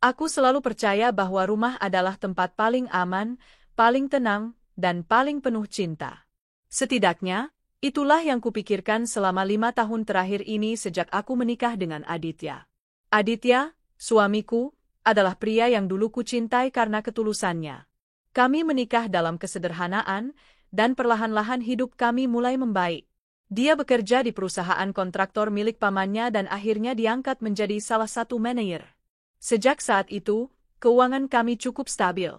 Aku selalu percaya bahwa rumah adalah tempat paling aman, paling tenang, dan paling penuh cinta. Setidaknya, itulah yang kupikirkan selama 5 tahun terakhir ini sejak aku menikah dengan Aditya. Aditya, suamiku, adalah pria yang dulu kucintai karena ketulusannya. Kami menikah dalam kesederhanaan, dan perlahan-lahan hidup kami mulai membaik. Dia bekerja di perusahaan kontraktor milik pamannya dan akhirnya diangkat menjadi salah satu manajer. Sejak saat itu, keuangan kami cukup stabil.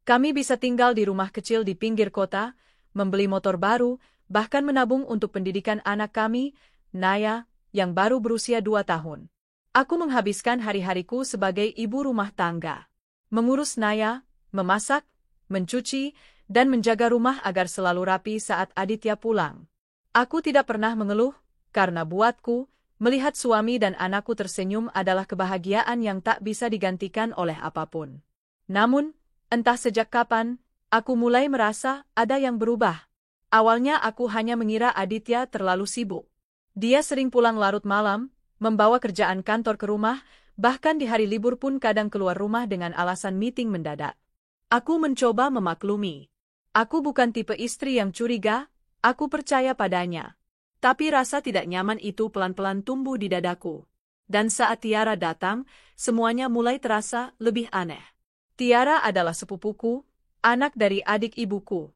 Kami bisa tinggal di rumah kecil di pinggir kota, membeli motor baru, bahkan menabung untuk pendidikan anak kami, Naya, yang baru berusia 2 tahun. Aku menghabiskan hari-hariku sebagai ibu rumah tangga. Mengurus Naya, memasak, mencuci, dan menjaga rumah agar selalu rapi saat Aditya pulang. Aku tidak pernah mengeluh, karena buatku, melihat suami dan anakku tersenyum adalah kebahagiaan yang tak bisa digantikan oleh apapun. Namun, entah sejak kapan, aku mulai merasa ada yang berubah. Awalnya aku hanya mengira Aditya terlalu sibuk. Dia sering pulang larut malam, membawa kerjaan kantor ke rumah, bahkan di hari libur pun kadang keluar rumah dengan alasan meeting mendadak. Aku mencoba memaklumi. Aku bukan tipe istri yang curiga, aku percaya padanya. Tapi rasa tidak nyaman itu pelan-pelan tumbuh di dadaku. Dan saat Tiara datang, semuanya mulai terasa lebih aneh. Tiara adalah sepupuku, anak dari adik ibuku.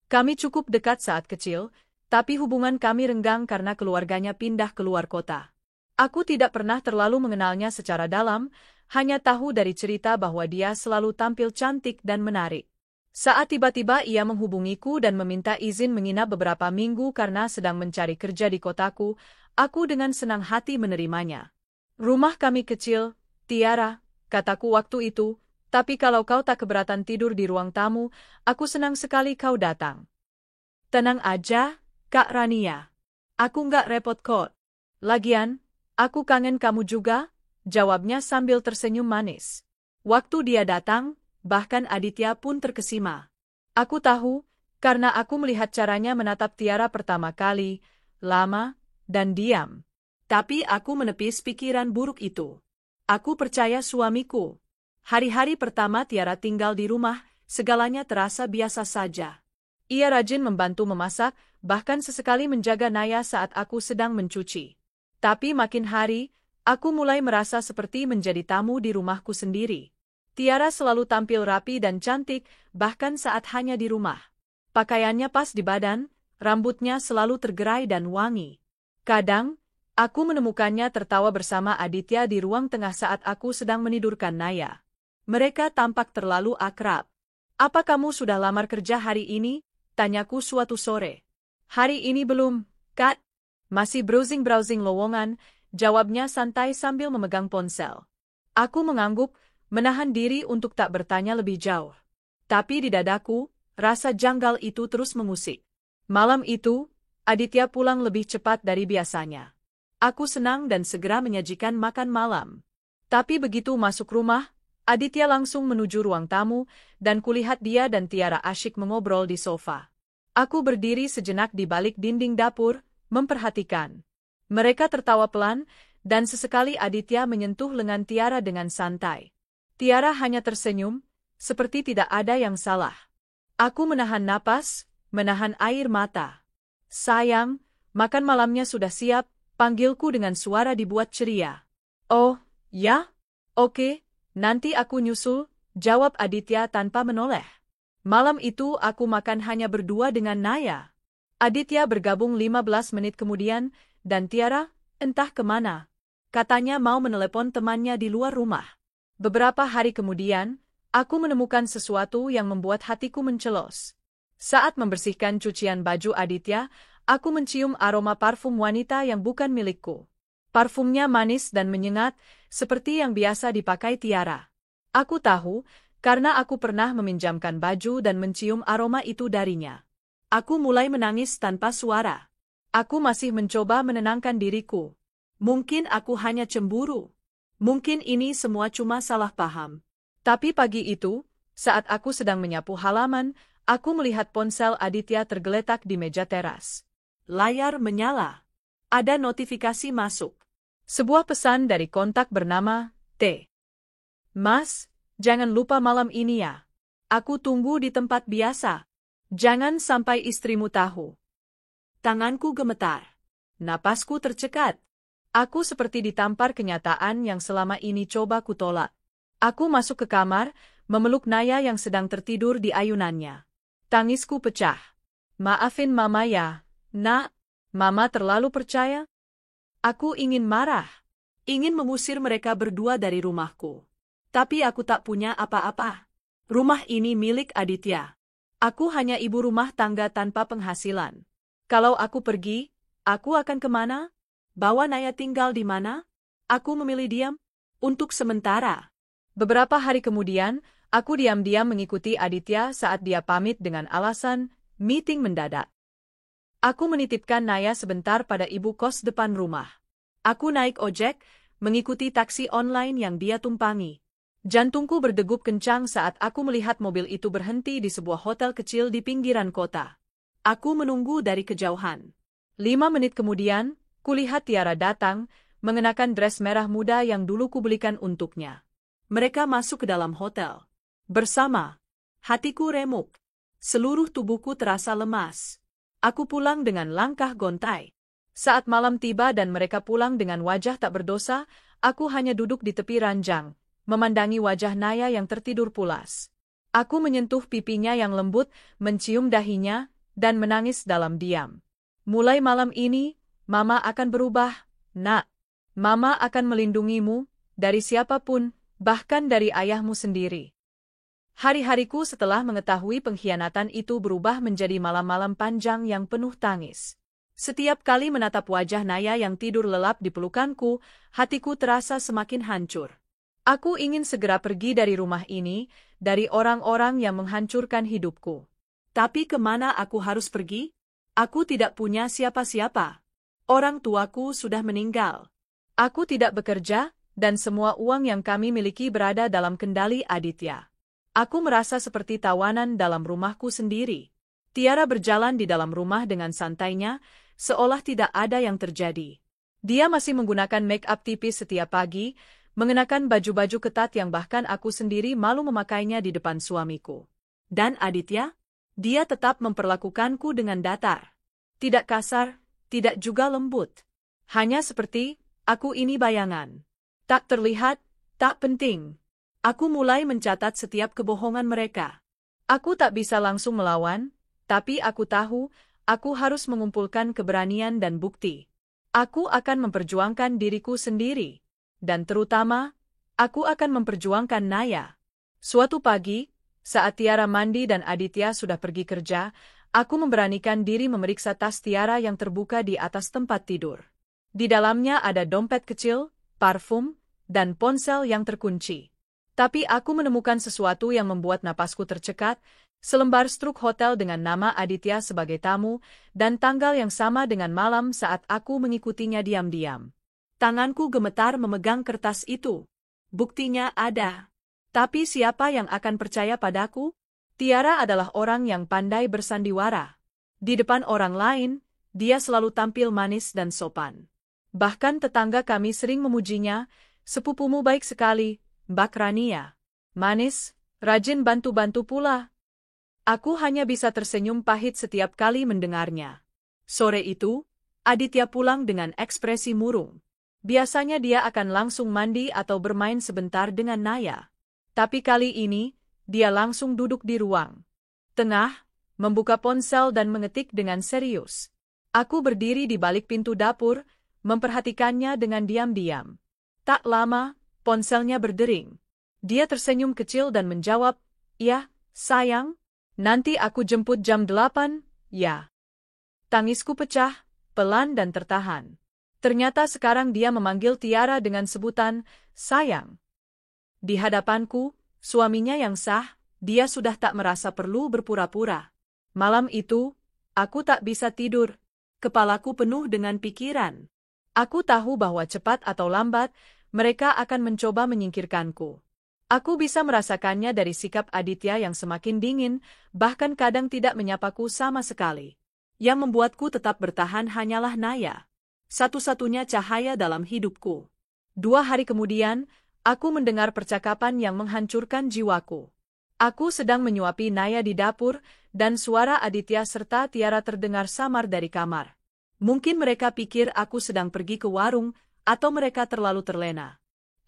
Kami cukup dekat saat kecil, tapi hubungan kami renggang karena keluarganya pindah keluar kota. Aku tidak pernah terlalu mengenalnya secara dalam, hanya tahu dari cerita bahwa dia selalu tampil cantik dan menarik. Saat tiba-tiba ia menghubungiku dan meminta izin menginap beberapa minggu karena sedang mencari kerja di kotaku, aku dengan senang hati menerimanya. Rumah kami kecil, Tiara, kataku waktu itu, tapi kalau kau tak keberatan tidur di ruang tamu, aku senang sekali kau datang. Tenang aja, Kak Rania. Aku nggak repot kok. Lagian, aku kangen kamu juga, jawabnya sambil tersenyum manis. Waktu dia datang, bahkan Aditya pun terkesima. Aku tahu, karena aku melihat caranya menatap Tiara pertama kali, lama, dan diam. Tapi aku menepis pikiran buruk itu. Aku percaya suamiku. Hari-hari pertama Tiara tinggal di rumah, segalanya terasa biasa saja. Ia rajin membantu memasak, bahkan sesekali menjaga Naya saat aku sedang mencuci. Tapi makin hari, aku mulai merasa seperti menjadi tamu di rumahku sendiri. Tiara selalu tampil rapi dan cantik, bahkan saat hanya di rumah. Pakaiannya pas di badan, rambutnya selalu tergerai dan wangi. Kadang, aku menemukannya tertawa bersama Aditya di ruang tengah saat aku sedang menidurkan Naya. Mereka tampak terlalu akrab. "Apa kamu sudah lamar kerja hari ini?" tanyaku suatu sore. "Hari ini belum, Kak. Masih browsing-browsing lowongan," jawabnya santai sambil memegang ponsel. Aku mengangguk, menahan diri untuk tak bertanya lebih jauh. Tapi di dadaku, rasa janggal itu terus mengusik. Malam itu, Aditya pulang lebih cepat dari biasanya. Aku senang dan segera menyajikan makan malam. Tapi begitu masuk rumah, Aditya langsung menuju ruang tamu, dan kulihat dia dan Tiara asyik mengobrol di sofa. Aku berdiri sejenak di balik dinding dapur, memperhatikan. Mereka tertawa pelan, dan sesekali Aditya menyentuh lengan Tiara dengan santai. Tiara hanya tersenyum, seperti tidak ada yang salah. Aku menahan napas, menahan air mata. "Sayang, makan malamnya sudah siap," panggilku dengan suara dibuat ceria. "Oh, ya? Oke, nanti aku nyusul," jawab Aditya tanpa menoleh. Malam itu aku makan hanya berdua dengan Naya. Aditya bergabung 15 menit kemudian, dan Tiara, entah kemana. Katanya mau menelepon temannya di luar rumah. Beberapa hari kemudian, aku menemukan sesuatu yang membuat hatiku mencelos. Saat membersihkan cucian baju Aditya, aku mencium aroma parfum wanita yang bukan milikku. Parfumnya manis dan menyengat, seperti yang biasa dipakai Tiara. Aku tahu, karena aku pernah meminjamkan baju dan mencium aroma itu darinya. Aku mulai menangis tanpa suara. Aku masih mencoba menenangkan diriku. Mungkin aku hanya cemburu. Mungkin ini semua cuma salah paham. Tapi pagi itu, saat aku sedang menyapu halaman, aku melihat ponsel Aditya tergeletak di meja teras. Layar menyala. Ada notifikasi masuk. Sebuah pesan dari kontak bernama T. Mas, jangan lupa malam ini ya. Aku tunggu di tempat biasa. Jangan sampai istrimu tahu. Tanganku gemetar. Napasku tercekat. Aku seperti ditampar kenyataan yang selama ini coba kutolak. Aku masuk ke kamar, memeluk Naya yang sedang tertidur di ayunannya. Tangisku pecah. Maafin Mama ya, Nak. Mama terlalu percaya. Aku ingin marah. Ingin mengusir mereka berdua dari rumahku. Tapi aku tak punya apa-apa. Rumah ini milik Aditya. Aku hanya ibu rumah tangga tanpa penghasilan. Kalau aku pergi, aku akan kemana? Bawa Naya tinggal di mana? Aku memilih diam. Untuk sementara. Beberapa hari kemudian, aku diam-diam mengikuti Aditya saat dia pamit dengan alasan meeting mendadak. Aku menitipkan Naya sebentar pada ibu kos depan rumah. Aku naik ojek, mengikuti taksi online yang dia tumpangi. Jantungku berdegup kencang saat aku melihat mobil itu berhenti di sebuah hotel kecil di pinggiran kota. Aku menunggu dari kejauhan. 5 menit kemudian, kulihat Tiara datang, mengenakan dress merah muda yang dulu kubelikan untuknya. Mereka masuk ke dalam hotel. Bersama. Hatiku remuk. Seluruh tubuhku terasa lemas. Aku pulang dengan langkah gontai. Saat malam tiba dan mereka pulang dengan wajah tak berdosa, aku hanya duduk di tepi ranjang, memandangi wajah Naya yang tertidur pulas. Aku menyentuh pipinya yang lembut, mencium dahinya, dan menangis dalam diam. Mulai malam ini, Mama akan berubah, Nak. Mama akan melindungimu, dari siapapun, bahkan dari ayahmu sendiri. Hari-hariku setelah mengetahui pengkhianatan itu berubah menjadi malam-malam panjang yang penuh tangis. Setiap kali menatap wajah Naya yang tidur lelap di pelukanku, hatiku terasa semakin hancur. Aku ingin segera pergi dari rumah ini, dari orang-orang yang menghancurkan hidupku. Tapi kemana aku harus pergi? Aku tidak punya siapa-siapa. Orang tuaku sudah meninggal. Aku tidak bekerja, dan semua uang yang kami miliki berada dalam kendali Aditya. Aku merasa seperti tawanan dalam rumahku sendiri. Tiara berjalan di dalam rumah dengan santainya, seolah tidak ada yang terjadi. Dia masih menggunakan make-up tipis setiap pagi, mengenakan baju-baju ketat yang bahkan aku sendiri malu memakainya di depan suamiku. Dan Aditya? Dia tetap memperlakukanku dengan datar. Tidak kasar, tidak juga lembut. Hanya seperti, aku ini bayangan. Tak terlihat, tak penting. Aku mulai mencatat setiap kebohongan mereka. Aku tak bisa langsung melawan, tapi aku tahu, aku harus mengumpulkan keberanian dan bukti. Aku akan memperjuangkan diriku sendiri. Dan terutama, aku akan memperjuangkan Naya. Suatu pagi, saat Tiara mandi dan Aditya sudah pergi kerja, aku memberanikan diri memeriksa tas Tiara yang terbuka di atas tempat tidur. Di dalamnya ada dompet kecil, parfum, dan ponsel yang terkunci. Tapi aku menemukan sesuatu yang membuat napasku tercekat, selembar struk hotel dengan nama Aditya sebagai tamu, dan tanggal yang sama dengan malam saat aku mengikutinya diam-diam. Tanganku gemetar memegang kertas itu. Buktinya ada. Tapi siapa yang akan percaya padaku? Tiara adalah orang yang pandai bersandiwara. Di depan orang lain, dia selalu tampil manis dan sopan. Bahkan tetangga kami sering memujinya, sepupumu baik sekali, Mbak Rania. Manis, rajin bantu-bantu pula. Aku hanya bisa tersenyum pahit setiap kali mendengarnya. Sore itu, Aditya pulang dengan ekspresi murung. Biasanya dia akan langsung mandi atau bermain sebentar dengan Naya. Tapi kali ini, dia langsung duduk di ruang tengah, membuka ponsel dan mengetik dengan serius. Aku berdiri di balik pintu dapur, memperhatikannya dengan diam-diam. Tak lama, ponselnya berdering. Dia tersenyum kecil dan menjawab, "Ya, sayang, nanti aku jemput jam 8, ya." Tangisku pecah, pelan dan tertahan. Ternyata sekarang dia memanggil Tiara dengan sebutan, sayang. Di hadapanku, suaminya yang sah, dia sudah tak merasa perlu berpura-pura. Malam itu, aku tak bisa tidur. Kepalaku penuh dengan pikiran. Aku tahu bahwa cepat atau lambat, mereka akan mencoba menyingkirkanku. Aku bisa merasakannya dari sikap Aditya yang semakin dingin, bahkan kadang tidak menyapaku sama sekali. Yang membuatku tetap bertahan hanyalah Naya. Satu-satunya cahaya dalam hidupku. 2 hari kemudian, Aku mendengar percakapan yang menghancurkan jiwaku. Aku sedang menyuapi Naya di dapur, dan suara Aditya serta Tiara terdengar samar dari kamar. Mungkin mereka pikir aku sedang pergi ke warung, atau mereka terlalu terlena.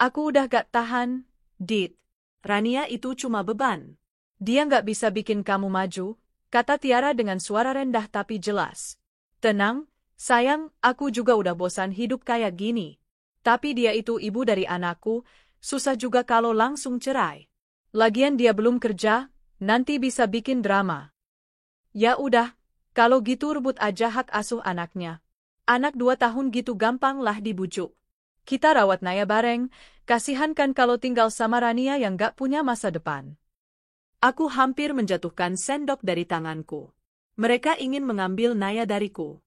Aku udah gak tahan, Dit. Rania itu cuma beban. Dia gak bisa bikin kamu maju, kata Tiara dengan suara rendah tapi jelas. Tenang, sayang, aku juga udah bosan hidup kayak gini. Tapi dia itu ibu dari anakku, susah juga kalau langsung cerai. Lagian dia belum kerja, nanti bisa bikin drama. Ya udah, kalau gitu rebut aja hak asuh anaknya. Anak 2 tahun gitu gampang lah dibujuk. Kita rawat Naya bareng, kasihan kan kalau tinggal sama Rania yang gak punya masa depan. Aku hampir menjatuhkan sendok dari tanganku. Mereka ingin mengambil Naya dariku.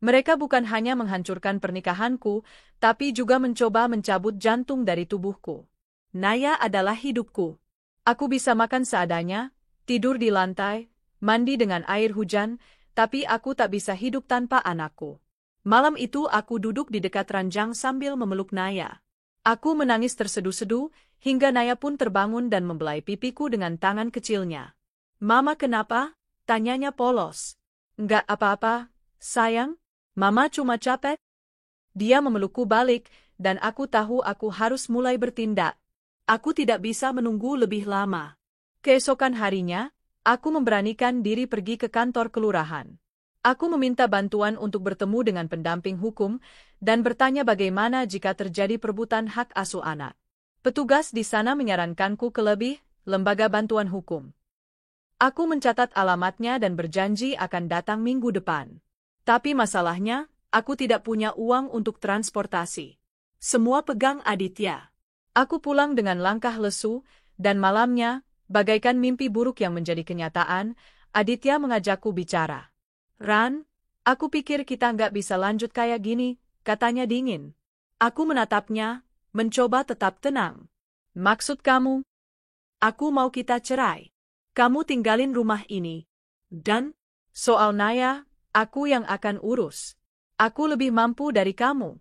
Mereka bukan hanya menghancurkan pernikahanku, tapi juga mencoba mencabut jantung dari tubuhku. Naya adalah hidupku. Aku bisa makan seadanya, tidur di lantai, mandi dengan air hujan, tapi aku tak bisa hidup tanpa anakku. Malam itu aku duduk di dekat ranjang sambil memeluk Naya. Aku menangis terseduh-seduh, hingga Naya pun terbangun dan membelai pipiku dengan tangan kecilnya. Mama kenapa? Tanyanya polos. Enggak apa-apa, sayang. Mama cuma capek. Dia memelukku balik, dan aku tahu aku harus mulai bertindak. Aku tidak bisa menunggu lebih lama. Keesokan harinya, aku memberanikan diri pergi ke kantor kelurahan. Aku meminta bantuan untuk bertemu dengan pendamping hukum, dan bertanya bagaimana jika terjadi perebutan hak asuh anak. Petugas di sana menyarankanku ke lembaga bantuan hukum. Aku mencatat alamatnya dan berjanji akan datang minggu depan. Tapi masalahnya, aku tidak punya uang untuk transportasi. Semua pegang Aditya. Aku pulang dengan langkah lesu, dan malamnya, bagaikan mimpi buruk yang menjadi kenyataan, Aditya mengajakku bicara. Ran, aku pikir kita nggak bisa lanjut kayak gini, katanya dingin. Aku menatapnya, mencoba tetap tenang. Maksud kamu? Aku mau kita cerai. Kamu tinggalin rumah ini. Dan, soal Naya, aku yang akan urus. Aku lebih mampu dari kamu.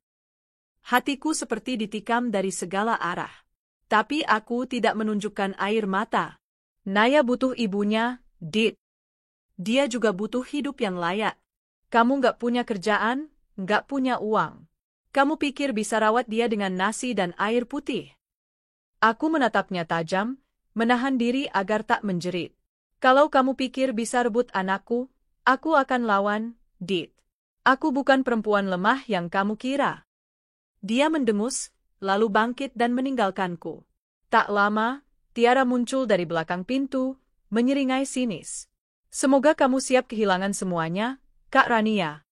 Hatiku seperti ditikam dari segala arah. Tapi aku tidak menunjukkan air mata. Naya butuh ibunya, Dit. Dia juga butuh hidup yang layak. Kamu nggak punya kerjaan, nggak punya uang. Kamu pikir bisa rawat dia dengan nasi dan air putih? Aku menatapnya tajam, menahan diri agar tak menjerit. Kalau kamu pikir bisa rebut anakku, aku akan lawan, Dit. Aku bukan perempuan lemah yang kamu kira. Dia mendengus, lalu bangkit dan meninggalkanku. Tak lama, Tiara muncul dari belakang pintu, menyeringai sinis. Semoga kamu siap kehilangan semuanya, Kak Rania.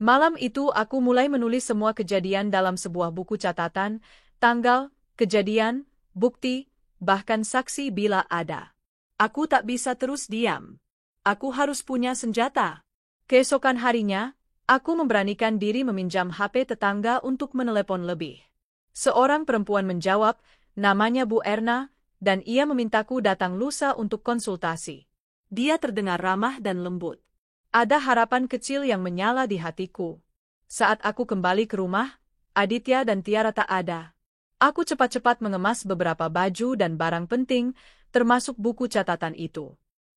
Malam itu aku mulai menulis semua kejadian dalam sebuah buku catatan, tanggal, kejadian, bukti, bahkan saksi bila ada. Aku tak bisa terus diam. Aku harus punya senjata. Keesokan harinya, aku memberanikan diri meminjam HP tetangga untuk menelepon lebih. Seorang perempuan menjawab, namanya Bu Erna, dan ia memintaku datang lusa untuk konsultasi. Dia terdengar ramah dan lembut. Ada harapan kecil yang menyala di hatiku. Saat aku kembali ke rumah, Aditya dan Tiara tak ada. Aku cepat-cepat mengemas beberapa baju dan barang penting, termasuk buku catatan itu.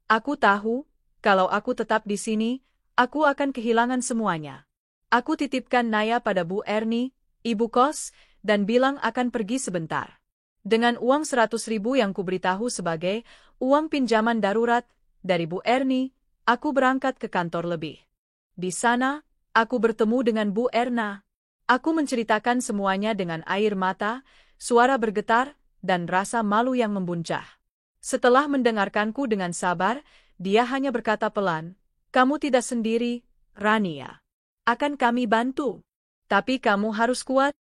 Aku tahu, kalau aku tetap di sini, aku akan kehilangan semuanya. Aku titipkan Naya pada Bu Erni, ibu kos, dan bilang akan pergi sebentar. Dengan uang 100.000 yang kuberitahu sebagai uang pinjaman darurat dari Bu Erni, aku berangkat ke kantor lebih. Di sana, aku bertemu dengan Bu Erna. Aku menceritakan semuanya dengan air mata, suara bergetar, dan rasa malu yang membuncah. Setelah mendengarkanku dengan sabar, dia hanya berkata pelan, "Kamu tidak sendiri, Rania. Akan kami bantu. Tapi kamu harus kuat."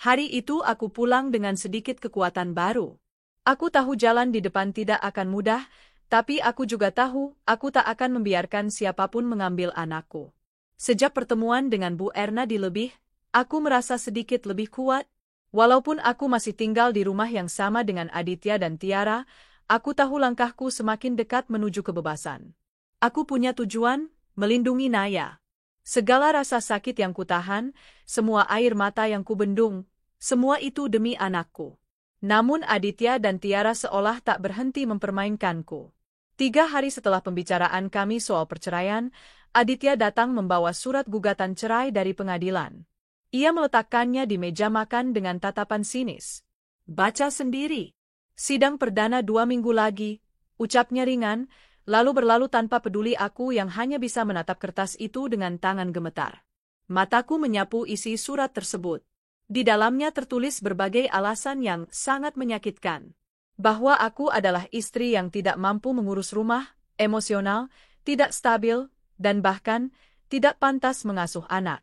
Hari itu aku pulang dengan sedikit kekuatan baru. Aku tahu jalan di depan tidak akan mudah, tapi aku juga tahu aku tak akan membiarkan siapapun mengambil anakku. Sejak pertemuan dengan Bu Erna di lebih, aku merasa sedikit lebih kuat. Walaupun aku masih tinggal di rumah yang sama dengan Aditya dan Tiara, aku tahu langkahku semakin dekat menuju kebebasan. Aku punya tujuan, melindungi Naya. Segala rasa sakit yang kutahan, semua air mata yang kubendung, semua itu demi anakku. Namun Aditya dan Tiara seolah tak berhenti mempermainkanku. 3 hari setelah pembicaraan kami soal perceraian, Aditya datang membawa surat gugatan cerai dari pengadilan. Ia meletakkannya di meja makan dengan tatapan sinis. Baca sendiri. Sidang perdana 2 minggu lagi, ucapnya ringan, lalu berlalu tanpa peduli aku yang hanya bisa menatap kertas itu dengan tangan gemetar. Mataku menyapu isi surat tersebut. Di dalamnya tertulis berbagai alasan yang sangat menyakitkan. Bahwa aku adalah istri yang tidak mampu mengurus rumah, emosional, tidak stabil, dan bahkan tidak pantas mengasuh anak.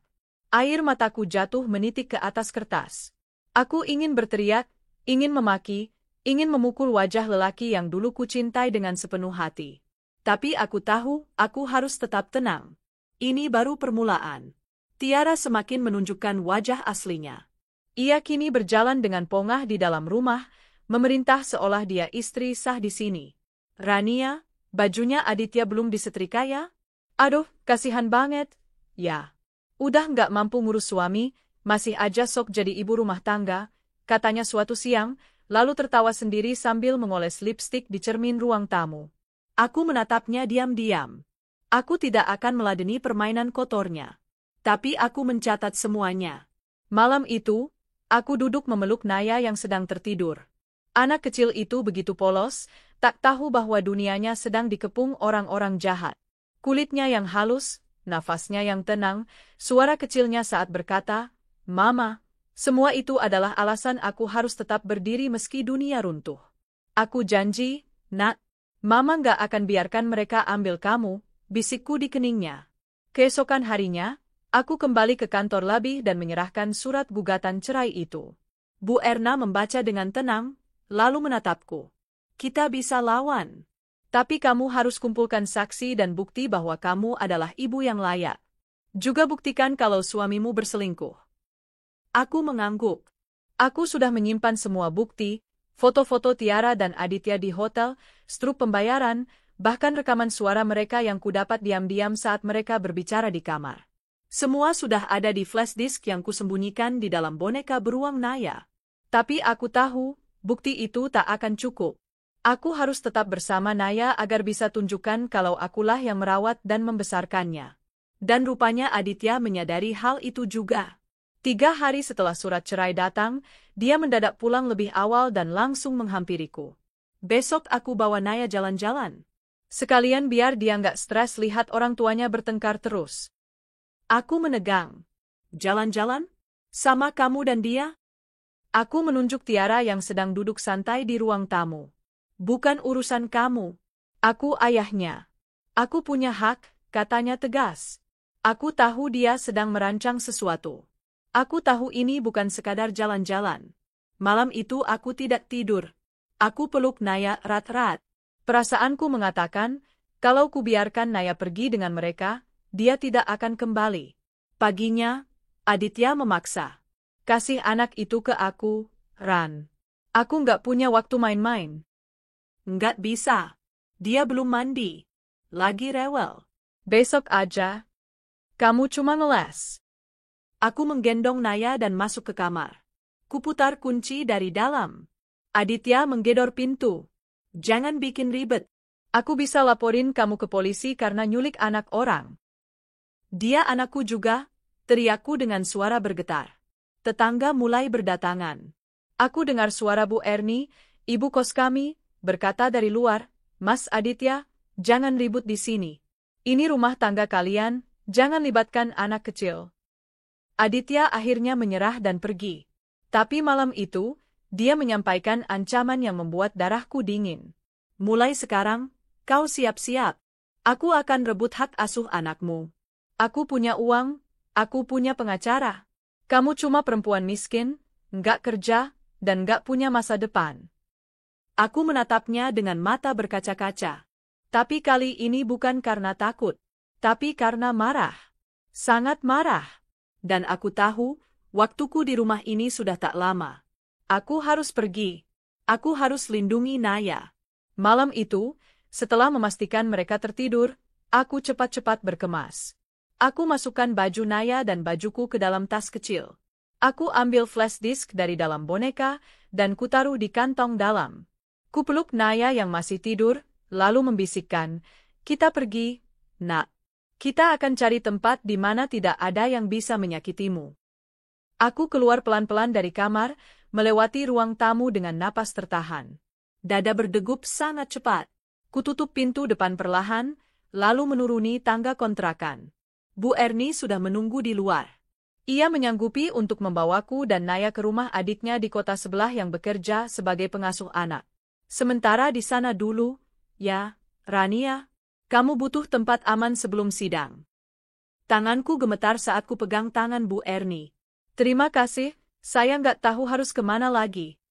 Air mataku jatuh menitik ke atas kertas. Aku ingin berteriak, ingin memaki, ingin memukul wajah lelaki yang dulu kucintai dengan sepenuh hati. Tapi aku tahu, aku harus tetap tenang. Ini baru permulaan. Tiara semakin menunjukkan wajah aslinya. Ia kini berjalan dengan pongah di dalam rumah, memerintah seolah dia istri sah di sini. Rania, bajunya Aditya belum disetrika ya? Aduh, kasihan banget. Ya. Udah nggak mampu ngurus suami, masih aja sok jadi ibu rumah tangga, katanya suatu siang, lalu tertawa sendiri sambil mengoles lipstik di cermin ruang tamu. Aku menatapnya diam-diam. Aku tidak akan meladeni permainan kotornya. Tapi aku mencatat semuanya. Malam itu, aku duduk memeluk Naya yang sedang tertidur. Anak kecil itu begitu polos, tak tahu bahwa dunianya sedang dikepung orang-orang jahat. Kulitnya yang halus, nafasnya yang tenang, suara kecilnya saat berkata, "Mama," semua itu adalah alasan aku harus tetap berdiri meski dunia runtuh. Aku janji, Nak, Mama nggak akan biarkan mereka ambil kamu, bisikku di keningnya. Keesokan harinya, aku kembali ke kantor Labih dan menyerahkan surat gugatan cerai itu. Bu Erna membaca dengan tenang, lalu menatapku. Kita bisa lawan. Tapi kamu harus kumpulkan saksi dan bukti bahwa kamu adalah ibu yang layak. Juga buktikan kalau suamimu berselingkuh. Aku mengangguk. Aku sudah menyimpan semua bukti, foto-foto Tiara dan Aditya di hotel, struk pembayaran, bahkan rekaman suara mereka yang kudapat diam-diam saat mereka berbicara di kamar. Semua sudah ada di flash disk yang kusembunyikan di dalam boneka beruang Naya. Tapi aku tahu, bukti itu tak akan cukup. Aku harus tetap bersama Naya agar bisa tunjukkan kalau akulah yang merawat dan membesarkannya. Dan rupanya Aditya menyadari hal itu juga. 3 hari setelah surat cerai datang, dia mendadak pulang lebih awal dan langsung menghampiriku. Besok aku bawa Naya jalan-jalan. Sekalian biar dia nggak stres lihat orang tuanya bertengkar terus. Aku menegang. Jalan-jalan? Sama kamu dan dia? Aku menunjuk Tiara yang sedang duduk santai di ruang tamu. Bukan urusan kamu. Aku ayahnya. Aku punya hak, katanya tegas. Aku tahu dia sedang merancang sesuatu. Aku tahu ini bukan sekadar jalan-jalan. Malam itu aku tidak tidur. Aku peluk Naya erat-erat. Perasaanku mengatakan, kalau kubiarkan Naya pergi dengan mereka, dia tidak akan kembali. Paginya, Aditya memaksa. Kasih anak itu ke aku, Ran. Aku nggak punya waktu main-main. Nggak bisa. Dia belum mandi. Lagi rewel. Besok aja. Kamu cuma ngeles. Aku menggendong Naya dan masuk ke kamar. Kuputar kunci dari dalam. Aditya menggedor pintu. Jangan bikin ribet. Aku bisa laporin kamu ke polisi karena nyulik anak orang. Dia anakku juga, teriakku dengan suara bergetar. Tetangga mulai berdatangan. Aku dengar suara Bu Erni, ibu kos kami, berkata dari luar, "Mas Aditya, jangan ribut di sini. Ini rumah tangga kalian, jangan libatkan anak kecil." Aditya akhirnya menyerah dan pergi. Tapi malam itu, dia menyampaikan ancaman yang membuat darahku dingin. "Mulai sekarang, kau siap-siap. Aku akan rebut hak asuh anakmu. Aku punya uang, aku punya pengacara. Kamu cuma perempuan miskin, nggak kerja, dan nggak punya masa depan." Aku menatapnya dengan mata berkaca-kaca. Tapi kali ini bukan karena takut, tapi karena marah. Sangat marah. Dan aku tahu, waktuku di rumah ini sudah tak lama. Aku harus pergi. Aku harus lindungi Naya. Malam itu, setelah memastikan mereka tertidur, aku cepat-cepat berkemas. Aku masukkan baju Naya dan bajuku ke dalam tas kecil. Aku ambil flash disk dari dalam boneka, dan kutaruh di kantong dalam. Kupeluk Naya yang masih tidur, lalu membisikkan, "Kita pergi, Nak. Kita akan cari tempat di mana tidak ada yang bisa menyakitimu." Aku keluar pelan-pelan dari kamar, melewati ruang tamu dengan napas tertahan. Dada berdegup sangat cepat. Kututup pintu depan perlahan, lalu menuruni tangga kontrakan. Bu Erni sudah menunggu di luar. Ia menyanggupi untuk membawaku dan Naya ke rumah adiknya di kota sebelah yang bekerja sebagai pengasuh anak. Sementara di sana dulu, ya, Rania, kamu butuh tempat aman sebelum sidang. Tanganku gemetar saat ku pegang tangan Bu Erni. Terima kasih, saya nggak tahu harus kemana lagi.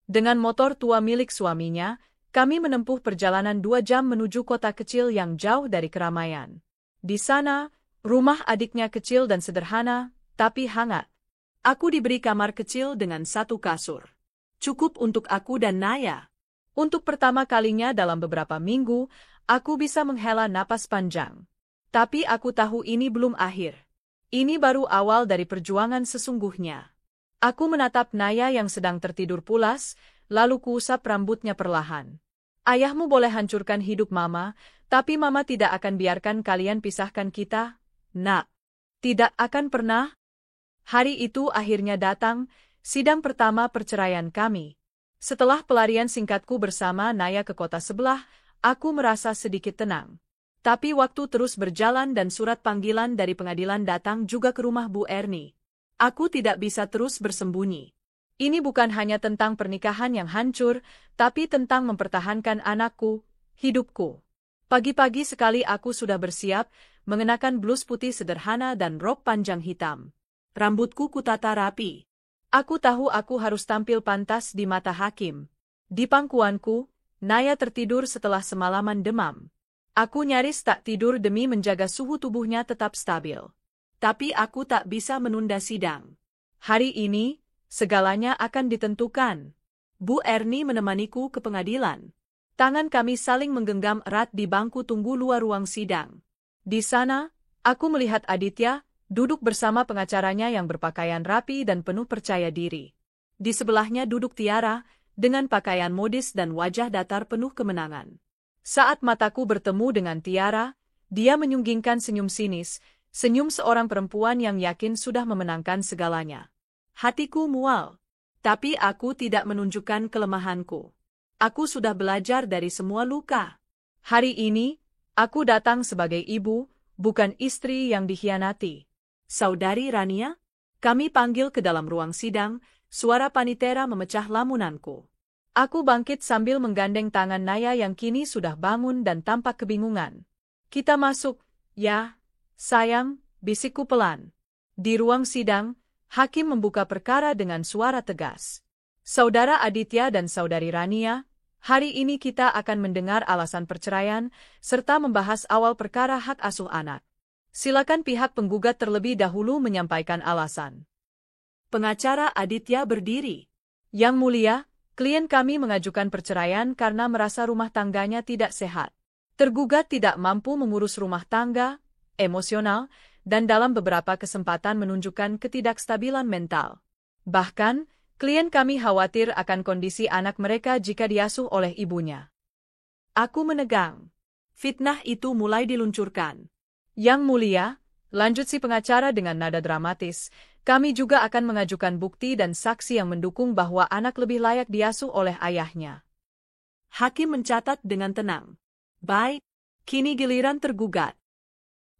Dengan motor tua milik suaminya, kami menempuh perjalanan 2 jam menuju kota kecil yang jauh dari keramaian. Di sana, rumah adiknya kecil dan sederhana, tapi hangat. Aku diberi kamar kecil dengan 1 kasur. Cukup untuk aku dan Naya. Untuk pertama kalinya dalam beberapa minggu, aku bisa menghela napas panjang. Tapi aku tahu ini belum akhir. Ini baru awal dari perjuangan sesungguhnya. Aku menatap Naya yang sedang tertidur pulas, lalu kuusap rambutnya perlahan. Ayahmu boleh hancurkan hidup Mama, tapi Mama tidak akan biarkan kalian pisahkan kita, Nak. Tidak akan pernah. Hari itu akhirnya datang, sidang pertama perceraian kami. Setelah pelarian singkatku bersama Naya ke kota sebelah, aku merasa sedikit tenang. Tapi waktu terus berjalan dan surat panggilan dari pengadilan datang juga ke rumah Bu Erni. Aku tidak bisa terus bersembunyi. Ini bukan hanya tentang pernikahan yang hancur, tapi tentang mempertahankan anakku, hidupku. Pagi-pagi sekali aku sudah bersiap, mengenakan blus putih sederhana dan rok panjang hitam. Rambutku kutata rapi. Aku tahu aku harus tampil pantas di mata hakim. Di pangkuanku, Naya tertidur setelah semalaman demam. Aku nyaris tak tidur demi menjaga suhu tubuhnya tetap stabil. Tapi aku tak bisa menunda sidang. Hari ini, segalanya akan ditentukan. Bu Erni menemaniku ke pengadilan. Tangan kami saling menggenggam erat di bangku tunggu luar ruang sidang. Di sana, aku melihat Aditya, duduk bersama pengacaranya yang berpakaian rapi dan penuh percaya diri. Di sebelahnya duduk Tiara, dengan pakaian modis dan wajah datar penuh kemenangan. Saat mataku bertemu dengan Tiara, dia menyunggingkan senyum sinis, senyum seorang perempuan yang yakin sudah memenangkan segalanya. Hatiku mual, tapi aku tidak menunjukkan kelemahanku. Aku sudah belajar dari semua luka. Hari ini, aku datang sebagai ibu, bukan istri yang dikhianati. Saudari Rania? Kami panggil ke dalam ruang sidang, suara panitera memecah lamunanku. Aku bangkit sambil menggandeng tangan Naya yang kini sudah bangun dan tampak kebingungan. Kita masuk, ya, sayang, bisikku pelan. Di ruang sidang, hakim membuka perkara dengan suara tegas. Saudara Aditya dan Saudari Rania, hari ini kita akan mendengar alasan perceraian, serta membahas awal perkara hak asuh anak. Silakan pihak penggugat terlebih dahulu menyampaikan alasan. Pengacara Aditya berdiri. Yang mulia, klien kami mengajukan perceraian karena merasa rumah tangganya tidak sehat. Tergugat tidak mampu mengurus rumah tangga, emosional, dan dalam beberapa kesempatan menunjukkan ketidakstabilan mental. Bahkan, klien kami khawatir akan kondisi anak mereka jika diasuh oleh ibunya. Aku menegang. Fitnah itu mulai diluncurkan. Yang mulia, lanjut si pengacara dengan nada dramatis, kami juga akan mengajukan bukti dan saksi yang mendukung bahwa anak lebih layak diasuh oleh ayahnya. Hakim mencatat dengan tenang. Baik, kini giliran tergugat.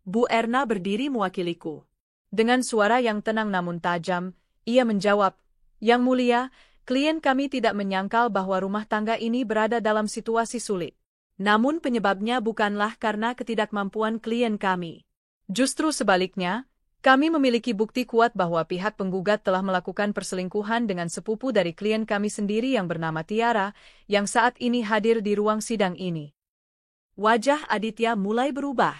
Bu Erna berdiri mewakiliku. Dengan suara yang tenang namun tajam, ia menjawab, Yang mulia, klien kami tidak menyangkal bahwa rumah tangga ini berada dalam situasi sulit. Namun penyebabnya bukanlah karena ketidakmampuan klien kami. Justru sebaliknya, kami memiliki bukti kuat bahwa pihak penggugat telah melakukan perselingkuhan dengan sepupu dari klien kami sendiri yang bernama Tiara, yang saat ini hadir di ruang sidang ini. Wajah Aditya mulai berubah.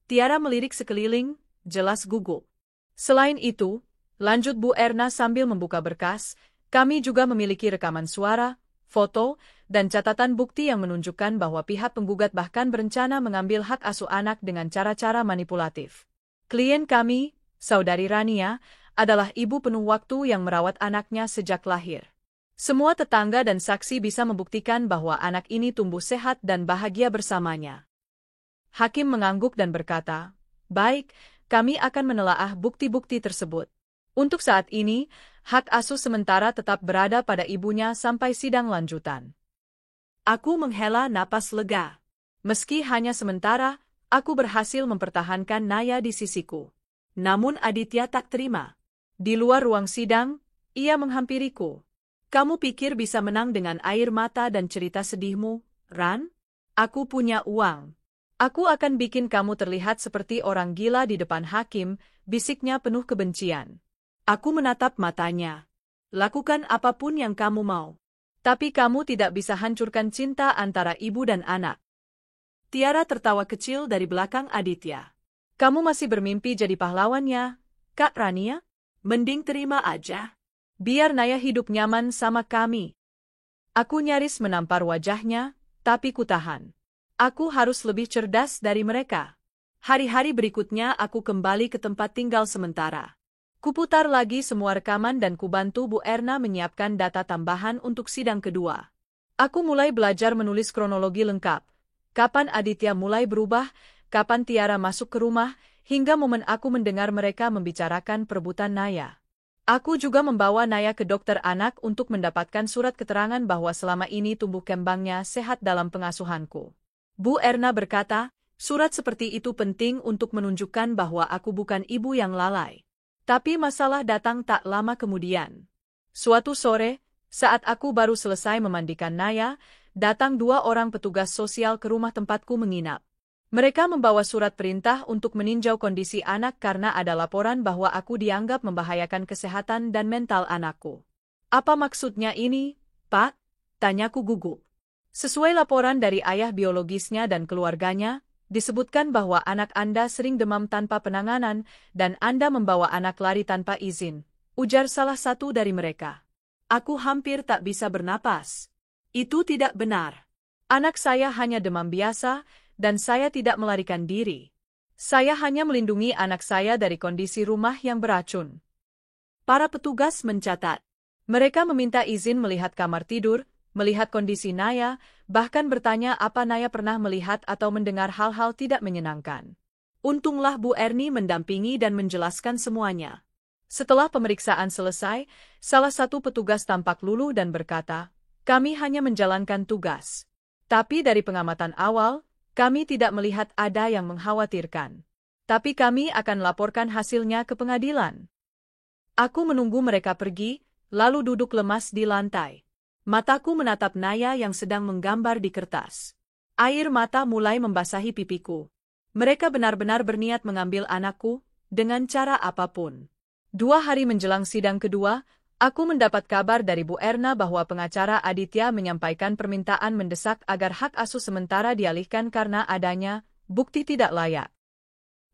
Tiara melirik sekeliling, jelas gugup. Selain itu, lanjut Bu Erna sambil membuka berkas, kami juga memiliki rekaman suara, foto, dan catatan bukti yang menunjukkan bahwa pihak penggugat bahkan berencana mengambil hak asuh anak dengan cara-cara manipulatif. Klien kami, Saudari Rania, adalah ibu penuh waktu yang merawat anaknya sejak lahir. Semua tetangga dan saksi bisa membuktikan bahwa anak ini tumbuh sehat dan bahagia bersamanya. Hakim mengangguk dan berkata, "Baik, kami akan menelaah bukti-bukti tersebut. Untuk saat ini, hak asuh sementara tetap berada pada ibunya sampai sidang lanjutan." Aku menghela napas lega. Meski hanya sementara, aku berhasil mempertahankan Naya di sisiku. Namun Aditya tak terima. Di luar ruang sidang, ia menghampiriku. "Kamu pikir bisa menang dengan air mata dan cerita sedihmu, Ran? Aku punya uang. Aku akan bikin kamu terlihat seperti orang gila di depan hakim," bisiknya penuh kebencian. Aku menatap matanya. "Lakukan apapun yang kamu mau. Tapi kamu tidak bisa hancurkan cinta antara ibu dan anak." Tiara tertawa kecil dari belakang Aditya. "Kamu masih bermimpi jadi pahlawannya, Kak Rania? Mending terima aja. Biar Naya hidup nyaman sama kami." Aku nyaris menampar wajahnya, tapi kutahan. Aku harus lebih cerdas dari mereka. Hari-hari berikutnya aku kembali ke tempat tinggal sementara. Kuputar lagi semua rekaman dan kubantu Bu Erna menyiapkan data tambahan untuk sidang kedua. Aku mulai belajar menulis kronologi lengkap. Kapan Aditya mulai berubah, kapan Tiara masuk ke rumah, hingga momen aku mendengar mereka membicarakan perebutan Naya. Aku juga membawa Naya ke dokter anak untuk mendapatkan surat keterangan bahwa selama ini tumbuh kembangnya sehat dalam pengasuhanku. Bu Erna berkata, surat seperti itu penting untuk menunjukkan bahwa aku bukan ibu yang lalai. Tapi masalah datang tak lama kemudian. Suatu sore, saat aku baru selesai memandikan Naya, datang 2 orang petugas sosial ke rumah tempatku menginap. Mereka membawa surat perintah untuk meninjau kondisi anak karena ada laporan bahwa aku dianggap membahayakan kesehatan dan mental anakku. "Apa maksudnya ini, Pak?" tanyaku gugup. "Sesuai laporan dari ayah biologisnya dan keluarganya, disebutkan bahwa anak Anda sering demam tanpa penanganan dan Anda membawa anak lari tanpa izin," ujar salah satu dari mereka. Aku hampir tak bisa bernapas. "Itu tidak benar. Anak saya hanya demam biasa, dan saya tidak melarikan diri. Saya hanya melindungi anak saya dari kondisi rumah yang beracun." Para petugas mencatat. Mereka meminta izin melihat kamar tidur, melihat kondisi Naya, bahkan bertanya apa Naya pernah melihat atau mendengar hal-hal tidak menyenangkan. Untunglah Bu Erni mendampingi dan menjelaskan semuanya. Setelah pemeriksaan selesai, salah satu petugas tampak luluh dan berkata, "Kami hanya menjalankan tugas. Tapi dari pengamatan awal, kami tidak melihat ada yang mengkhawatirkan. Tapi kami akan laporkan hasilnya ke pengadilan." Aku menunggu mereka pergi, lalu duduk lemas di lantai. Mataku menatap Naya yang sedang menggambar di kertas. Air mata mulai membasahi pipiku. Mereka benar-benar berniat mengambil anakku, dengan cara apapun. 2 hari menjelang sidang kedua, aku mendapat kabar dari Bu Erna bahwa pengacara Aditya menyampaikan permintaan mendesak agar hak asuh sementara dialihkan karena adanya bukti tidak layak.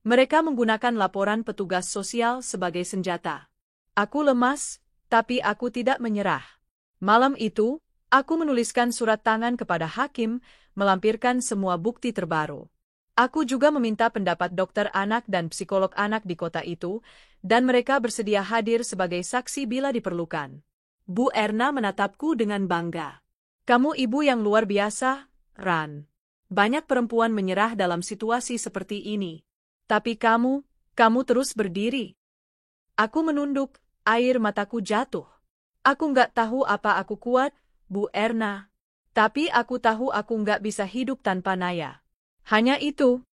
Mereka menggunakan laporan petugas sosial sebagai senjata. Aku lemas, tapi aku tidak menyerah. Malam itu, aku menuliskan surat tangan kepada hakim, melampirkan semua bukti terbaru. Aku juga meminta pendapat dokter anak dan psikolog anak di kota itu, dan mereka bersedia hadir sebagai saksi bila diperlukan. Bu Erna menatapku dengan bangga. "Kamu ibu yang luar biasa, Ran. Banyak perempuan menyerah dalam situasi seperti ini. Tapi kamu terus berdiri." Aku menunduk, air mataku jatuh. "Aku nggak tahu apa aku kuat, Bu Erna. Tapi aku tahu aku nggak bisa hidup tanpa Naya." Hanya itu.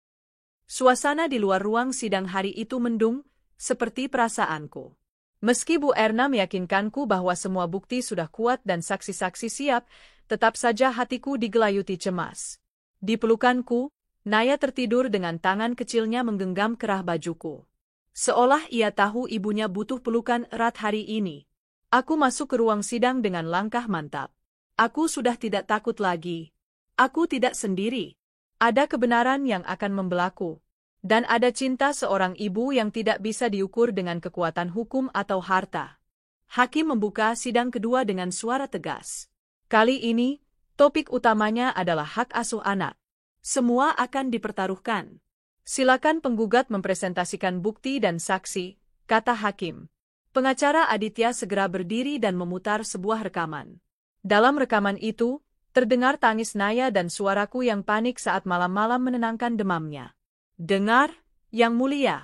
Suasana di luar ruang sidang hari itu mendung, seperti perasaanku. Meski Bu Erna meyakinkanku bahwa semua bukti sudah kuat dan saksi-saksi siap, tetap saja hatiku digelayuti cemas. Di pelukanku, Naya tertidur dengan tangan kecilnya menggenggam kerah bajuku. Seolah ia tahu ibunya butuh pelukan erat hari ini. Aku masuk ke ruang sidang dengan langkah mantap. Aku sudah tidak takut lagi. Aku tidak sendiri. Ada kebenaran yang akan membelaku. Dan ada cinta seorang ibu yang tidak bisa diukur dengan kekuatan hukum atau harta. Hakim membuka sidang kedua dengan suara tegas. Kali ini, topik utamanya adalah hak asuh anak. Semua akan dipertaruhkan. Silakan penggugat mempresentasikan bukti dan saksi, kata hakim. Pengacara Aditya segera berdiri dan memutar sebuah rekaman. Dalam rekaman itu, terdengar tangis Naya dan suaraku yang panik saat malam-malam menenangkan demamnya. Dengar, Yang Mulia.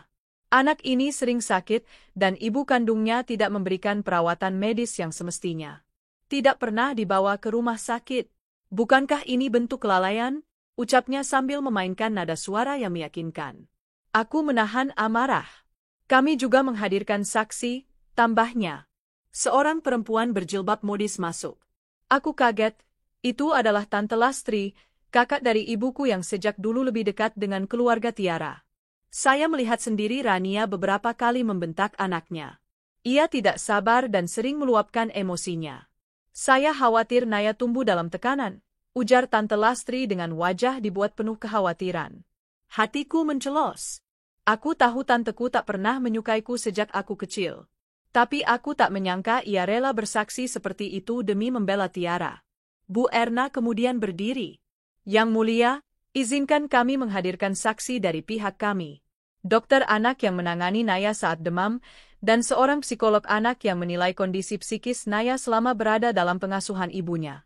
Anak ini sering sakit dan ibu kandungnya tidak memberikan perawatan medis yang semestinya. Tidak pernah dibawa ke rumah sakit. Bukankah ini bentuk kelalaian? Ucapnya sambil memainkan nada suara yang meyakinkan. Aku menahan amarah. Kami juga menghadirkan saksi, tambahnya. Seorang perempuan berjilbab modis masuk. Aku kaget. Itu adalah Tante Lastri, kakak dari ibuku yang sejak dulu lebih dekat dengan keluarga Tiara. Saya melihat sendiri Rania beberapa kali membentak anaknya. Ia tidak sabar dan sering meluapkan emosinya. Saya khawatir Naya tumbuh dalam tekanan, ujar Tante Lastri dengan wajah dibuat penuh kekhawatiran. Hatiku mencelos. Aku tahu tanteku tak pernah menyukaiku sejak aku kecil. Tapi aku tak menyangka ia rela bersaksi seperti itu demi membela Tiara. Bu Erna kemudian berdiri. Yang Mulia, izinkan kami menghadirkan saksi dari pihak kami. Dokter anak yang menangani Naya saat demam, dan seorang psikolog anak yang menilai kondisi psikis Naya selama berada dalam pengasuhan ibunya.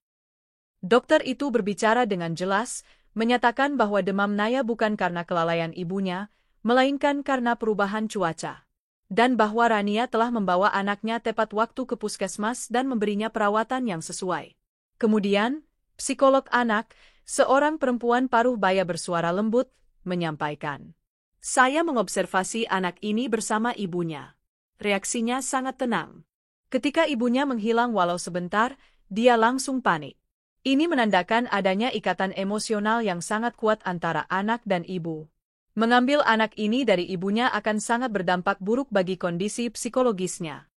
Dokter itu berbicara dengan jelas, menyatakan bahwa demam Naya bukan karena kelalaian ibunya, melainkan karena perubahan cuaca. Dan bahwa Rania telah membawa anaknya tepat waktu ke puskesmas dan memberinya perawatan yang sesuai. Kemudian, psikolog anak, seorang perempuan paruh baya bersuara lembut, menyampaikan. Saya mengobservasi anak ini bersama ibunya. Reaksinya sangat tenang. Ketika ibunya menghilang walau sebentar, dia langsung panik. Ini menandakan adanya ikatan emosional yang sangat kuat antara anak dan ibu. Mengambil anak ini dari ibunya akan sangat berdampak buruk bagi kondisi psikologisnya.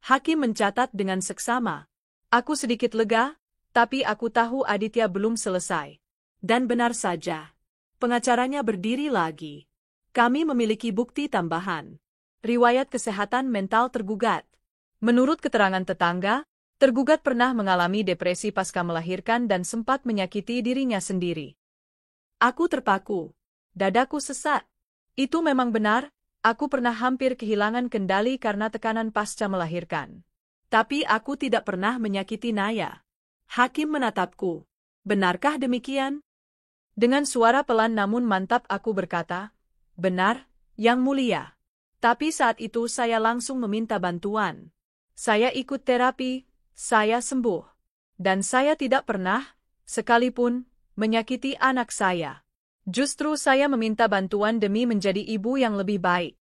Hakim mencatat dengan seksama. Aku sedikit lega, tapi aku tahu Aditya belum selesai. Dan benar saja. Pengacaranya berdiri lagi. Kami memiliki bukti tambahan. Riwayat kesehatan mental tergugat. Menurut keterangan tetangga, tergugat pernah mengalami depresi pasca melahirkan dan sempat menyakiti dirinya sendiri. Aku terpaku. Dadaku sesak. Itu memang benar, aku pernah hampir kehilangan kendali karena tekanan pasca melahirkan. Tapi aku tidak pernah menyakiti Naya. Hakim menatapku. Benarkah demikian? Dengan suara pelan namun mantap aku berkata, benar, Yang Mulia. Tapi saat itu saya langsung meminta bantuan. Saya ikut terapi, saya sembuh. Dan saya tidak pernah, sekalipun, menyakiti anak saya. Justru saya meminta bantuan demi menjadi ibu yang lebih baik.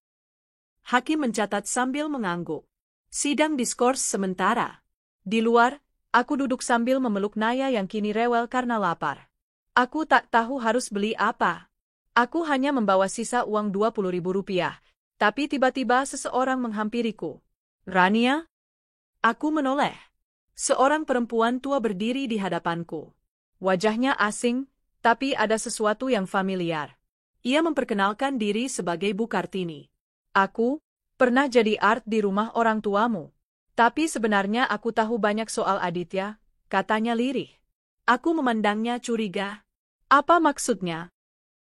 Hakim mencatat sambil mengangguk. Sidang diskors sementara. Di luar, aku duduk sambil memeluk Naya yang kini rewel karena lapar. Aku tak tahu harus beli apa. Aku hanya membawa sisa uang Rp20.000, tapi tiba-tiba seseorang menghampiriku. Rania? Aku menoleh. Seorang perempuan tua berdiri di hadapanku. Wajahnya asing, tapi ada sesuatu yang familiar. Ia memperkenalkan diri sebagai Bu Kartini. Aku pernah jadi art di rumah orang tuamu. Tapi sebenarnya aku tahu banyak soal Aditya, katanya lirih. Aku memandangnya curiga. Apa maksudnya?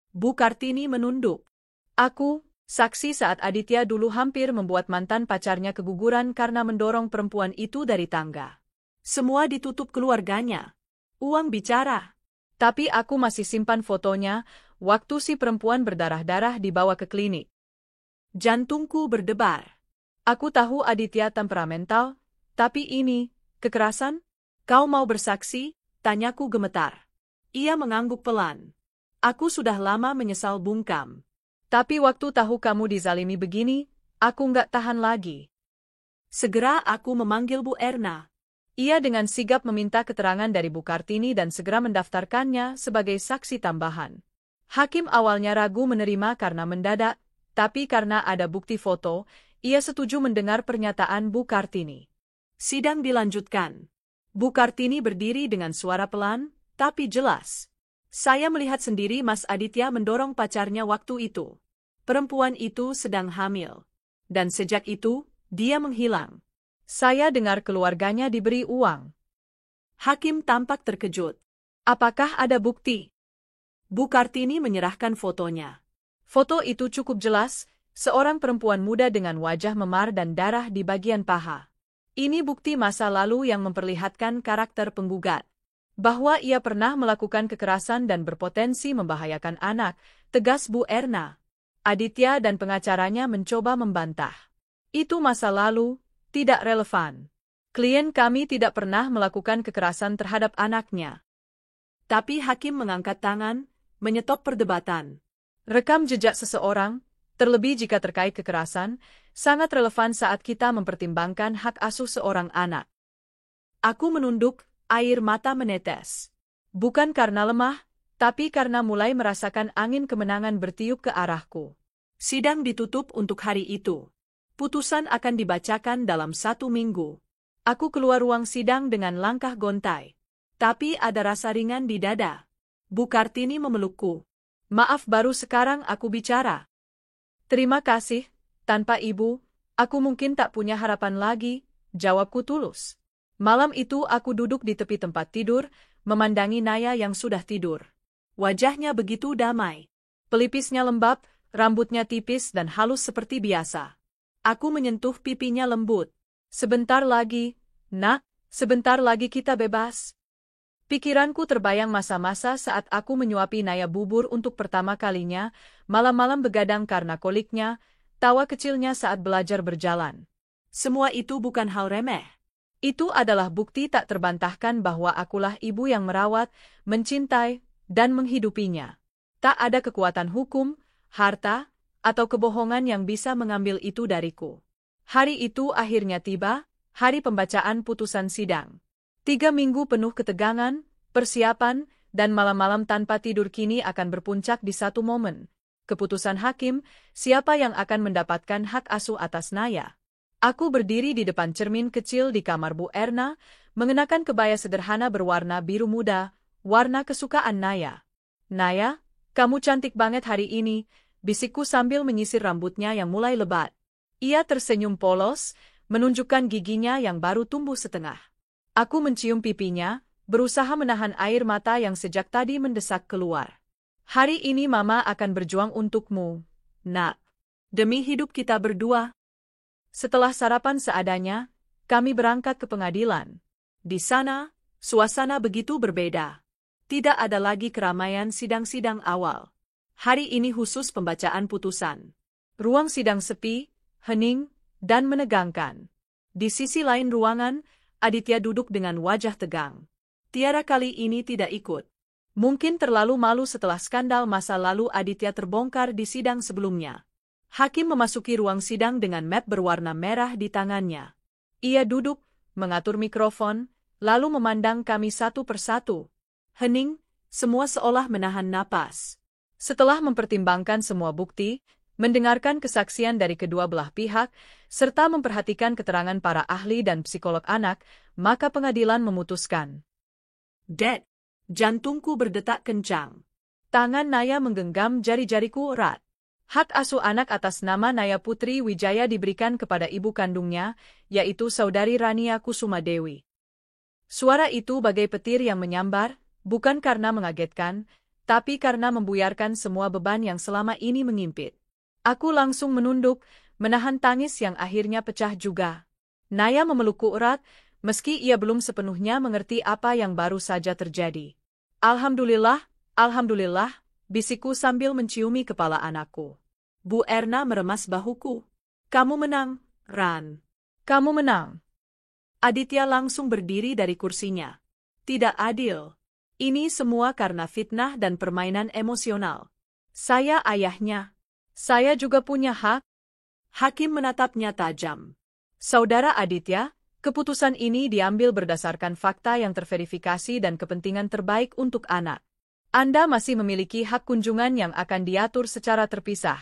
Bu Kartini menunduk. Aku, saksi saat Aditya dulu hampir membuat mantan pacarnya keguguran karena mendorong perempuan itu dari tangga. Semua ditutup keluarganya. Uang bicara. Tapi aku masih simpan fotonya, waktu si perempuan berdarah-darah dibawa ke klinik. Jantungku berdebar. Aku tahu Aditya temperamental, tapi ini, kekerasan? Kau mau bersaksi? Tanyaku gemetar. Ia mengangguk pelan. Aku sudah lama menyesal bungkam. Tapi waktu tahu kamu dizalimi begini, aku nggak tahan lagi. Segera aku memanggil Bu Erna. Ia dengan sigap meminta keterangan dari Bu Kartini dan segera mendaftarkannya sebagai saksi tambahan. Hakim awalnya ragu menerima karena mendadak, tapi karena ada bukti foto, ia setuju mendengar pernyataan Bu Kartini. Sidang dilanjutkan. Bu Kartini berdiri dengan suara pelan, tapi jelas. Saya melihat sendiri Mas Aditya mendorong pacarnya waktu itu. Perempuan itu sedang hamil. Dan sejak itu, dia menghilang. Saya dengar keluarganya diberi uang. Hakim tampak terkejut. Apakah ada bukti? Bu Kartini menyerahkan fotonya. Foto itu cukup jelas, Seorang perempuan muda dengan wajah memar dan darah di bagian paha. Ini bukti masa lalu yang memperlihatkan karakter penggugat. Bahwa ia pernah melakukan kekerasan dan berpotensi membahayakan anak, tegas Bu Erna. Aditya dan pengacaranya mencoba membantah. Itu masa lalu, tidak relevan. Klien kami tidak pernah melakukan kekerasan terhadap anaknya. Tapi hakim mengangkat tangan, menyetop perdebatan. Rekam jejak seseorang, terlebih jika terkait kekerasan, sangat relevan saat kita mempertimbangkan hak asuh seorang anak. Aku menunduk, air mata menetes. Bukan karena lemah, tapi karena mulai merasakan angin kemenangan bertiup ke arahku. Sidang ditutup untuk hari itu. Putusan akan dibacakan dalam 1 minggu. Aku keluar ruang sidang dengan langkah gontai. Tapi ada rasa ringan di dada. Bu Kartini memelukku. Maaf, baru sekarang aku bicara. Terima kasih, tanpa ibu, aku mungkin tak punya harapan lagi, jawabku tulus. Malam itu aku duduk di tepi tempat tidur, memandangi Naya yang sudah tidur. Wajahnya begitu damai. Pelipisnya lembab, rambutnya tipis dan halus seperti biasa. Aku menyentuh pipinya lembut. Sebentar lagi, nak, sebentar lagi kita bebas. Pikiranku terbayang masa-masa saat aku menyuapi Naya bubur untuk pertama kalinya, malam-malam begadang karena koliknya, tawa kecilnya saat belajar berjalan. Semua itu bukan hal remeh. Itu adalah bukti tak terbantahkan bahwa akulah ibu yang merawat, mencintai, dan menghidupinya. Tak ada kekuatan hukum, harta, atau kebohongan yang bisa mengambil itu dariku. Hari itu akhirnya tiba, hari pembacaan putusan sidang. 3 minggu penuh ketegangan, persiapan, dan malam-malam tanpa tidur kini akan berpuncak di satu momen. Keputusan hakim, siapa yang akan mendapatkan hak asuh atas Naya. Aku berdiri di depan cermin kecil di kamar Bu Erna, mengenakan kebaya sederhana berwarna biru muda, warna kesukaan Naya. Naya, kamu cantik banget hari ini, bisikku sambil menyisir rambutnya yang mulai lebat. Ia tersenyum polos, menunjukkan giginya yang baru tumbuh setengah. Aku mencium pipinya, berusaha menahan air mata yang sejak tadi mendesak keluar. Hari ini Mama akan berjuang untukmu, nak. Demi hidup kita berdua. Setelah sarapan seadanya, kami berangkat ke pengadilan. Di sana, suasana begitu berbeda. Tidak ada lagi keramaian sidang-sidang awal. Hari ini khusus pembacaan putusan. Ruang sidang sepi, hening, dan menegangkan. Di sisi lain ruangan, Aditya duduk dengan wajah tegang. Tiara kali ini tidak ikut. Mungkin terlalu malu setelah skandal masa lalu Aditya terbongkar di sidang sebelumnya. Hakim memasuki ruang sidang dengan map berwarna merah di tangannya. Ia duduk, mengatur mikrofon, lalu memandang kami satu persatu. Hening, semua seolah menahan napas. Setelah mempertimbangkan semua bukti, mendengarkan kesaksian dari kedua belah pihak, serta memperhatikan keterangan para ahli dan psikolog anak, maka pengadilan memutuskan. Dad, jantungku berdetak kencang. Tangan Naya menggenggam jari-jariku erat. Hak asuh anak atas nama Naya Putri Wijaya diberikan kepada ibu kandungnya, yaitu Saudari Rania Kusuma Dewi. Suara itu bagai petir yang menyambar, bukan karena mengagetkan, tapi karena membuyarkan semua beban yang selama ini mengimpit. Aku langsung menunduk, menahan tangis yang akhirnya pecah juga. Naya memelukku erat, meski ia belum sepenuhnya mengerti apa yang baru saja terjadi. Alhamdulillah, alhamdulillah, bisikku sambil menciumi kepala anakku. Bu Erna meremas bahuku. Kamu menang, Ran. Kamu menang. Aditya langsung berdiri dari kursinya. Tidak adil. Ini semua karena fitnah dan permainan emosional. Saya ayahnya. Saya juga punya hak. Hakim menatapnya tajam. Saudara Aditya, keputusan ini diambil berdasarkan fakta yang terverifikasi dan kepentingan terbaik untuk anak. Anda masih memiliki hak kunjungan yang akan diatur secara terpisah.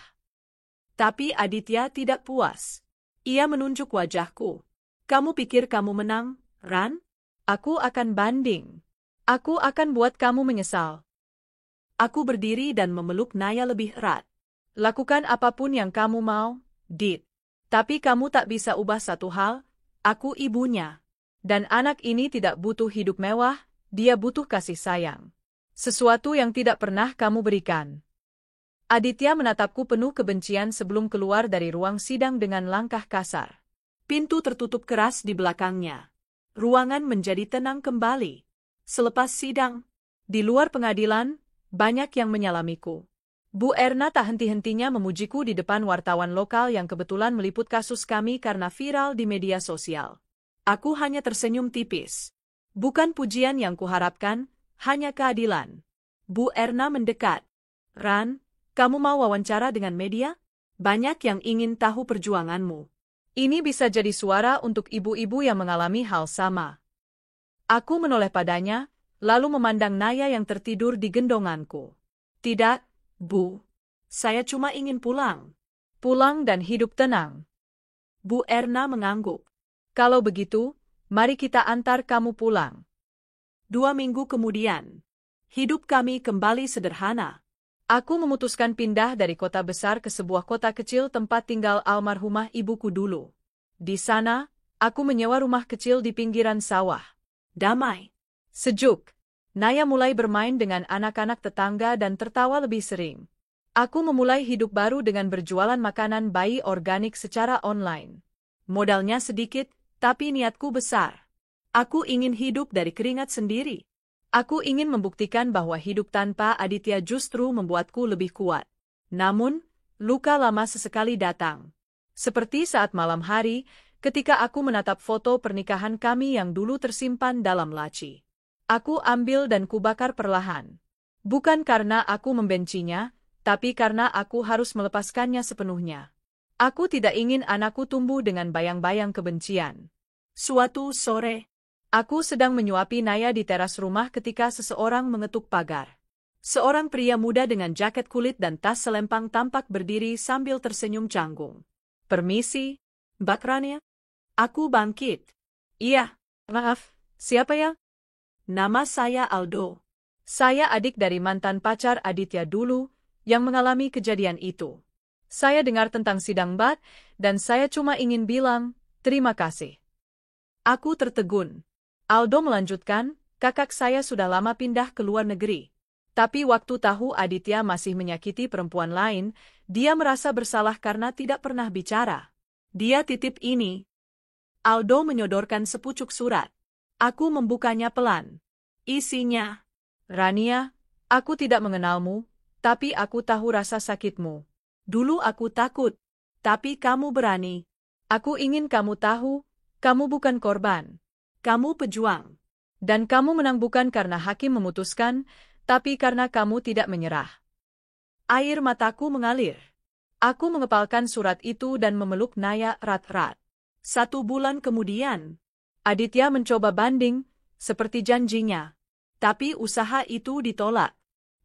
Tapi Aditya tidak puas. Ia menunjuk wajahku. Kamu pikir kamu menang, Ran? Aku akan banding. Aku akan buat kamu menyesal. Aku berdiri dan memeluk Naya lebih erat. Lakukan apapun yang kamu mau, Dit. Tapi kamu tak bisa ubah satu hal, aku ibunya. Dan anak ini tidak butuh hidup mewah, dia butuh kasih sayang. Sesuatu yang tidak pernah kamu berikan. Aditya menatapku penuh kebencian sebelum keluar dari ruang sidang dengan langkah kasar. Pintu tertutup keras di belakangnya. Ruangan menjadi tenang kembali. Selepas sidang, di luar pengadilan, banyak yang menyalamiku. Bu Erna tak henti-hentinya memujiku di depan wartawan lokal yang kebetulan meliput kasus kami karena viral di media sosial. Aku hanya tersenyum tipis. Bukan pujian yang kuharapkan, hanya keadilan. Bu Erna mendekat. Ran, kamu mau wawancara dengan media? Banyak yang ingin tahu perjuanganmu. Ini bisa jadi suara untuk ibu-ibu yang mengalami hal sama. Aku menoleh padanya, lalu memandang Naya yang tertidur di gendonganku. Tidak, Bu. Saya cuma ingin pulang. Pulang dan hidup tenang. Bu Erna mengangguk. Kalau begitu, mari kita antar kamu pulang. 2 minggu kemudian, hidup kami kembali sederhana. Aku memutuskan pindah dari kota besar ke sebuah kota kecil tempat tinggal almarhumah ibuku dulu. Di sana, aku menyewa rumah kecil di pinggiran sawah. Damai. Sejuk. Naya mulai bermain dengan anak-anak tetangga dan tertawa lebih sering. Aku memulai hidup baru dengan berjualan makanan bayi organik secara online. Modalnya sedikit, tapi niatku besar. Aku ingin hidup dari keringat sendiri. Aku ingin membuktikan bahwa hidup tanpa Aditya justru membuatku lebih kuat. Namun, luka lama sesekali datang. Seperti saat malam hari, ketika aku menatap foto pernikahan kami yang dulu tersimpan dalam laci. Aku ambil dan kubakar perlahan. Bukan karena aku membencinya, tapi karena aku harus melepaskannya sepenuhnya. Aku tidak ingin anakku tumbuh dengan bayang-bayang kebencian. Suatu sore, aku sedang menyuapi Naya di teras rumah ketika seseorang mengetuk pagar. Seorang pria muda dengan jaket kulit dan tas selempang tampak berdiri sambil tersenyum canggung. Permisi, Mbak Rania? Aku bangkit. Iya, maaf, siapa ya? Nama saya Aldo. Saya adik dari mantan pacar Aditya dulu, yang mengalami kejadian itu. Saya dengar tentang sidang Mbak, dan saya cuma ingin bilang, terima kasih. Aku tertegun. Aldo melanjutkan, kakak saya sudah lama pindah ke luar negeri. Tapi waktu tahu Aditya masih menyakiti perempuan lain, dia merasa bersalah karena tidak pernah bicara. Dia titip ini. Aldo menyodorkan sepucuk surat. Aku membukanya pelan. Isinya, Rania, aku tidak mengenalmu, tapi aku tahu rasa sakitmu. Dulu aku takut, tapi kamu berani. Aku ingin kamu tahu, kamu bukan korban. Kamu pejuang. Dan kamu menang bukan karena hakim memutuskan, tapi karena kamu tidak menyerah. Air mataku mengalir. Aku mengepalkan surat itu dan memeluk Naya erat-erat. 1 bulan kemudian, Aditya mencoba banding, seperti janjinya. Tapi usaha itu ditolak.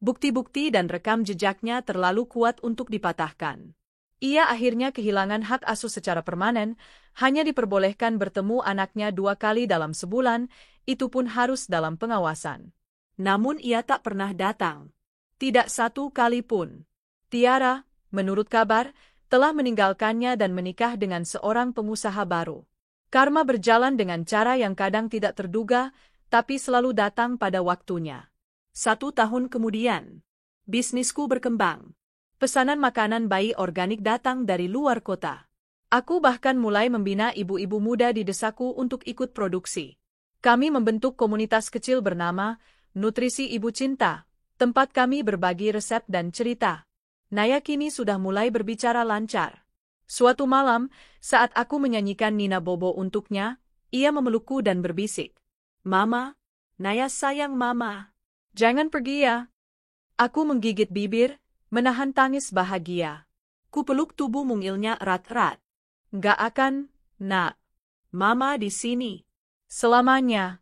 Bukti-bukti dan rekam jejaknya terlalu kuat untuk dipatahkan. Ia akhirnya kehilangan hak asuh secara permanen, hanya diperbolehkan bertemu anaknya 2 kali dalam sebulan, itu pun harus dalam pengawasan. Namun ia tak pernah datang. Tidak 1 kali pun. Tiara, menurut kabar, telah meninggalkannya dan menikah dengan seorang pengusaha baru. Karma berjalan dengan cara yang kadang tidak terduga, tapi selalu datang pada waktunya. 1 tahun kemudian, bisnisku berkembang. Pesanan makanan bayi organik datang dari luar kota. Aku bahkan mulai membina ibu-ibu muda di desaku untuk ikut produksi. Kami membentuk komunitas kecil bernama Nutrisi Ibu Cinta, tempat kami berbagi resep dan cerita. Naya kini sudah mulai berbicara lancar. Suatu malam, saat aku menyanyikan Nina Bobo untuknya, ia memelukku dan berbisik. Mama, Naya sayang Mama. Jangan pergi ya. Aku menggigit bibir, menahan tangis bahagia. Kupeluk tubuh mungilnya erat-erat. Nggak akan, Nak. Mama di sini. Selamanya.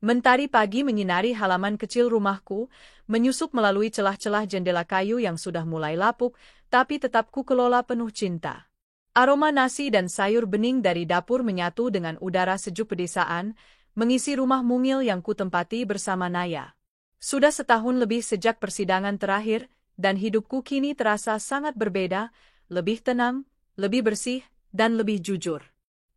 Mentari pagi menyinari halaman kecil rumahku, menyusup melalui celah-celah jendela kayu yang sudah mulai lapuk, tapi tetap ku kelola penuh cinta. Aroma nasi dan sayur bening dari dapur menyatu dengan udara sejuk pedesaan, mengisi rumah mungil yang ku tempati bersama Naya. Sudah 1 tahun lebih sejak persidangan terakhir, dan hidupku kini terasa sangat berbeda, lebih tenang, lebih bersih, dan lebih jujur.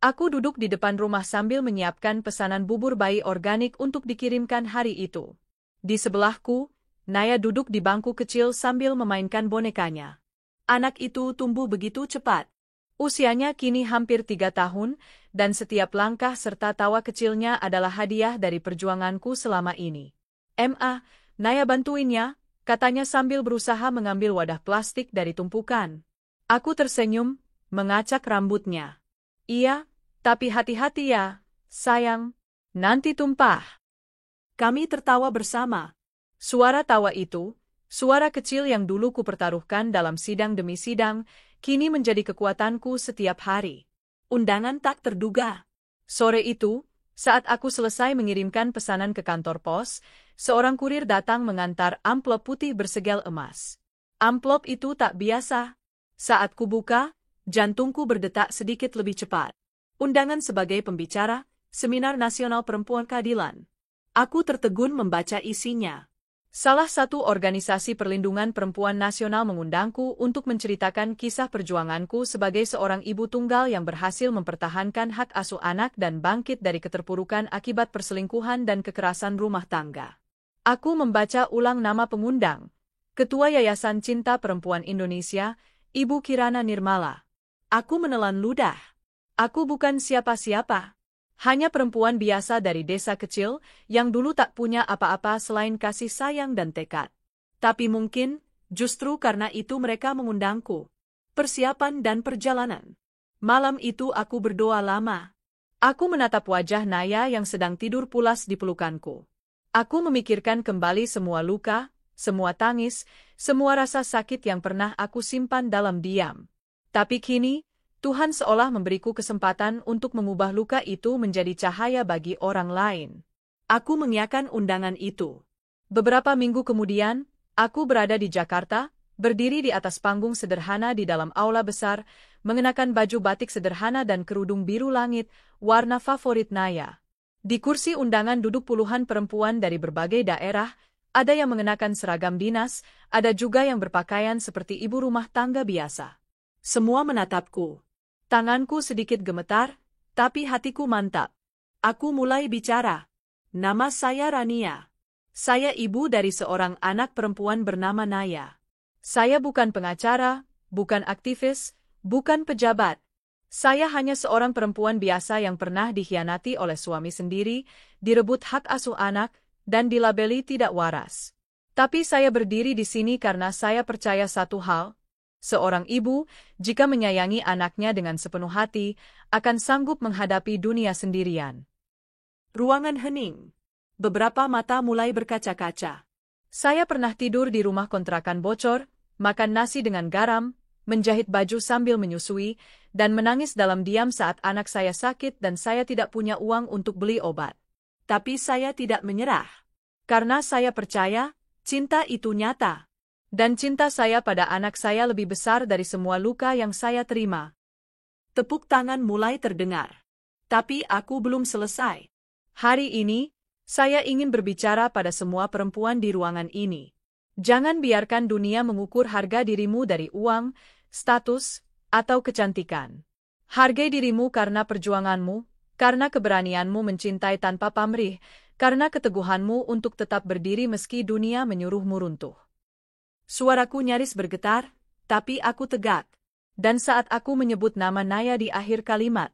Aku duduk di depan rumah sambil menyiapkan pesanan bubur bayi organik untuk dikirimkan hari itu. Di sebelahku, Naya duduk di bangku kecil sambil memainkan bonekanya. Anak itu tumbuh begitu cepat. Usianya kini hampir 3 tahun, dan setiap langkah serta tawa kecilnya adalah hadiah dari perjuanganku selama ini. Naya bantuinnya, katanya sambil berusaha mengambil wadah plastik dari tumpukan. Aku tersenyum, mengacak rambutnya. Iya, tapi hati-hati ya, sayang. Nanti tumpah. Kami tertawa bersama. Suara tawa itu, suara kecil yang dulu kupertaruhkan dalam sidang demi sidang, kini menjadi kekuatanku setiap hari. Undangan tak terduga. Sore itu, saat aku selesai mengirimkan pesanan ke kantor pos, seorang kurir datang mengantar amplop putih bersegel emas. Amplop itu tak biasa. Saat kubuka, jantungku berdetak sedikit lebih cepat. Undangan sebagai pembicara, Seminar Nasional Perempuan Keadilan. Aku tertegun membaca isinya. Salah satu organisasi perlindungan perempuan nasional mengundangku untuk menceritakan kisah perjuanganku sebagai seorang ibu tunggal yang berhasil mempertahankan hak asuh anak dan bangkit dari keterpurukan akibat perselingkuhan dan kekerasan rumah tangga. Aku membaca ulang nama pengundang, Ketua Yayasan Cinta Perempuan Indonesia, Ibu Kirana Nirmala. Aku menelan ludah. Aku bukan siapa-siapa. Hanya perempuan biasa dari desa kecil yang dulu tak punya apa-apa selain kasih sayang dan tekad. Tapi mungkin, justru karena itu mereka mengundangku. Persiapan dan perjalanan. Malam itu aku berdoa lama. Aku menatap wajah Naya yang sedang tidur pulas di pelukanku. Aku memikirkan kembali semua luka, semua tangis, semua rasa sakit yang pernah aku simpan dalam diam. Tapi kini, Tuhan seolah memberiku kesempatan untuk mengubah luka itu menjadi cahaya bagi orang lain. Aku mengiyakan undangan itu. Beberapa minggu kemudian, aku berada di Jakarta, berdiri di atas panggung sederhana di dalam aula besar, mengenakan baju batik sederhana dan kerudung biru langit, warna favorit Naya. Di kursi undangan duduk puluhan perempuan dari berbagai daerah, ada yang mengenakan seragam dinas, ada juga yang berpakaian seperti ibu rumah tangga biasa. Semua menatapku. Tanganku sedikit gemetar, tapi hatiku mantap. Aku mulai bicara. Nama saya Rania. Saya ibu dari seorang anak perempuan bernama Naya. Saya bukan pengacara, bukan aktivis, bukan pejabat. Saya hanya seorang perempuan biasa yang pernah dikhianati oleh suami sendiri, direbut hak asuh anak, dan dilabeli tidak waras. Tapi saya berdiri di sini karena saya percaya satu hal. Seorang ibu, jika menyayangi anaknya dengan sepenuh hati, akan sanggup menghadapi dunia sendirian. Ruangan hening. Beberapa mata mulai berkaca-kaca. Saya pernah tidur di rumah kontrakan bocor, makan nasi dengan garam, menjahit baju sambil menyusui, dan menangis dalam diam saat anak saya sakit dan saya tidak punya uang untuk beli obat. Tapi saya tidak menyerah. Karena saya percaya, cinta itu nyata. Dan cinta saya pada anak saya lebih besar dari semua luka yang saya terima. Tepuk tangan mulai terdengar. Tapi aku belum selesai. Hari ini, saya ingin berbicara pada semua perempuan di ruangan ini. Jangan biarkan dunia mengukur harga dirimu dari uang, status, atau kecantikan. Hargai dirimu karena perjuanganmu, karena keberanianmu mencintai tanpa pamrih, karena keteguhanmu untuk tetap berdiri meski dunia menyuruhmu runtuh. Suaraku nyaris bergetar, tapi aku tegak. Dan saat aku menyebut nama Naya di akhir kalimat,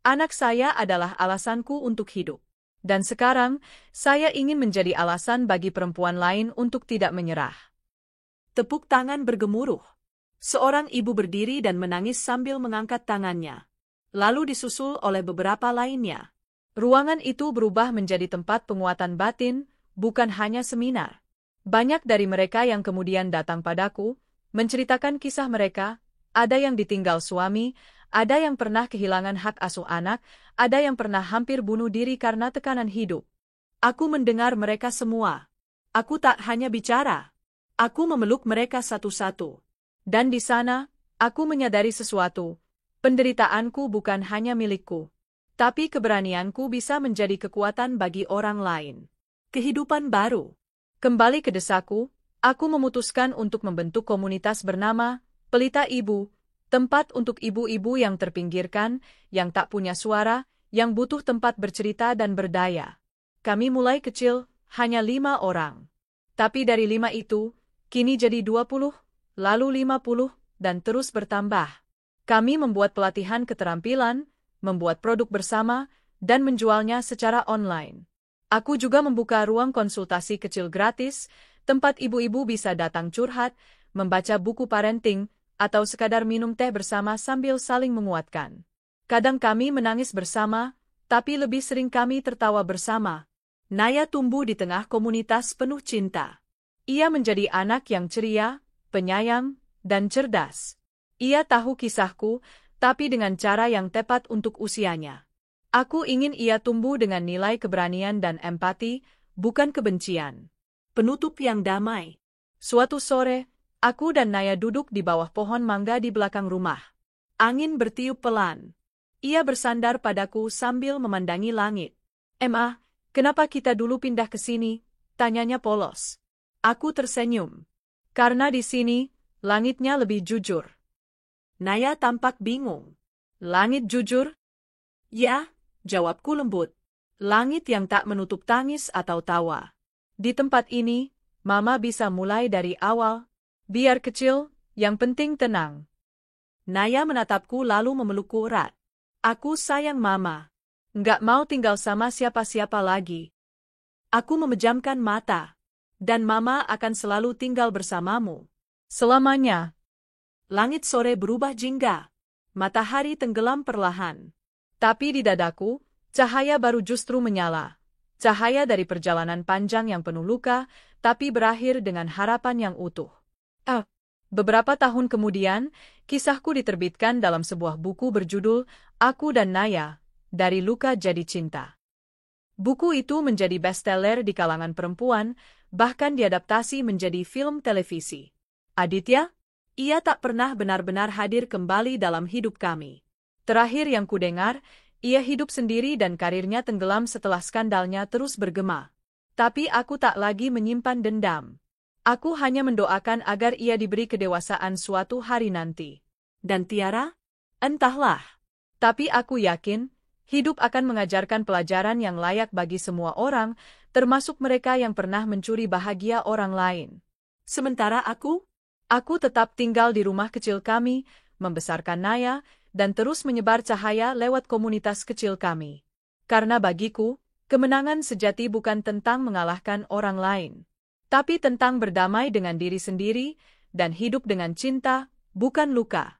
anak saya adalah alasanku untuk hidup. Dan sekarang, saya ingin menjadi alasan bagi perempuan lain untuk tidak menyerah. Tepuk tangan bergemuruh. Seorang ibu berdiri dan menangis sambil mengangkat tangannya. Lalu disusul oleh beberapa lainnya. Ruangan itu berubah menjadi tempat penguatan batin, bukan hanya seminar. Banyak dari mereka yang kemudian datang padaku, menceritakan kisah mereka, ada yang ditinggal suami, ada yang pernah kehilangan hak asuh anak, ada yang pernah hampir bunuh diri karena tekanan hidup. Aku mendengar mereka semua. Aku tak hanya bicara. Aku memeluk mereka satu-satu. Dan di sana, aku menyadari sesuatu. Penderitaanku bukan hanya milikku. Tapi keberanianku bisa menjadi kekuatan bagi orang lain. Kehidupan baru. Kembali ke desaku, aku memutuskan untuk membentuk komunitas bernama Pelita Ibu, tempat untuk ibu-ibu yang terpinggirkan, yang tak punya suara, yang butuh tempat bercerita dan berdaya. Kami mulai kecil, hanya 5 orang. Tapi dari 5 itu, kini jadi 20, lalu 50, dan terus bertambah. Kami membuat pelatihan keterampilan, membuat produk bersama, dan menjualnya secara online. Aku juga membuka ruang konsultasi kecil gratis, tempat ibu-ibu bisa datang curhat, membaca buku parenting, atau sekadar minum teh bersama sambil saling menguatkan. Kadang kami menangis bersama, tapi lebih sering kami tertawa bersama. Naya tumbuh di tengah komunitas penuh cinta. Ia menjadi anak yang ceria, penyayang, dan cerdas. Ia tahu kisahku, tapi dengan cara yang tepat untuk usianya. Aku ingin ia tumbuh dengan nilai keberanian dan empati, bukan kebencian. Penutup yang damai. Suatu sore, aku dan Naya duduk di bawah pohon mangga di belakang rumah. Angin bertiup pelan. Ia bersandar padaku sambil memandangi langit. "Emma, kenapa kita dulu pindah ke sini?" tanyanya polos. Aku tersenyum. "Karena di sini, langitnya lebih jujur." Naya tampak bingung. "Langit jujur?" "Ya," jawabku lembut. "Langit yang tak menutup tangis atau tawa. Di tempat ini, Mama bisa mulai dari awal. Biar kecil, yang penting tenang." Naya menatapku lalu memelukku erat. "Aku sayang Mama. Nggak mau tinggal sama siapa-siapa lagi." Aku memejamkan mata. "Dan Mama akan selalu tinggal bersamamu. Selamanya." Langit sore berubah jingga. Matahari tenggelam perlahan. Tapi di dadaku, cahaya baru justru menyala. Cahaya dari perjalanan panjang yang penuh luka, tapi berakhir dengan harapan yang utuh. Beberapa tahun kemudian, kisahku diterbitkan dalam sebuah buku berjudul Aku dan Naya, Dari Luka Jadi Cinta. Buku itu menjadi bestseller di kalangan perempuan, bahkan diadaptasi menjadi film televisi. Aditya, ia tak pernah benar-benar hadir kembali dalam hidup kami. Terakhir yang kudengar, ia hidup sendiri dan karirnya tenggelam setelah skandalnya terus bergema. Tapi aku tak lagi menyimpan dendam. Aku hanya mendoakan agar ia diberi kedewasaan suatu hari nanti. Dan Tiara? Entahlah. Tapi aku yakin, hidup akan mengajarkan pelajaran yang layak bagi semua orang, termasuk mereka yang pernah mencuri bahagia orang lain. Sementara aku tetap tinggal di rumah kecil kami, membesarkan Naya, dan terus menyebar cahaya lewat komunitas kecil kami. Karena bagiku, kemenangan sejati bukan tentang mengalahkan orang lain, tapi tentang berdamai dengan diri sendiri, dan hidup dengan cinta, bukan luka.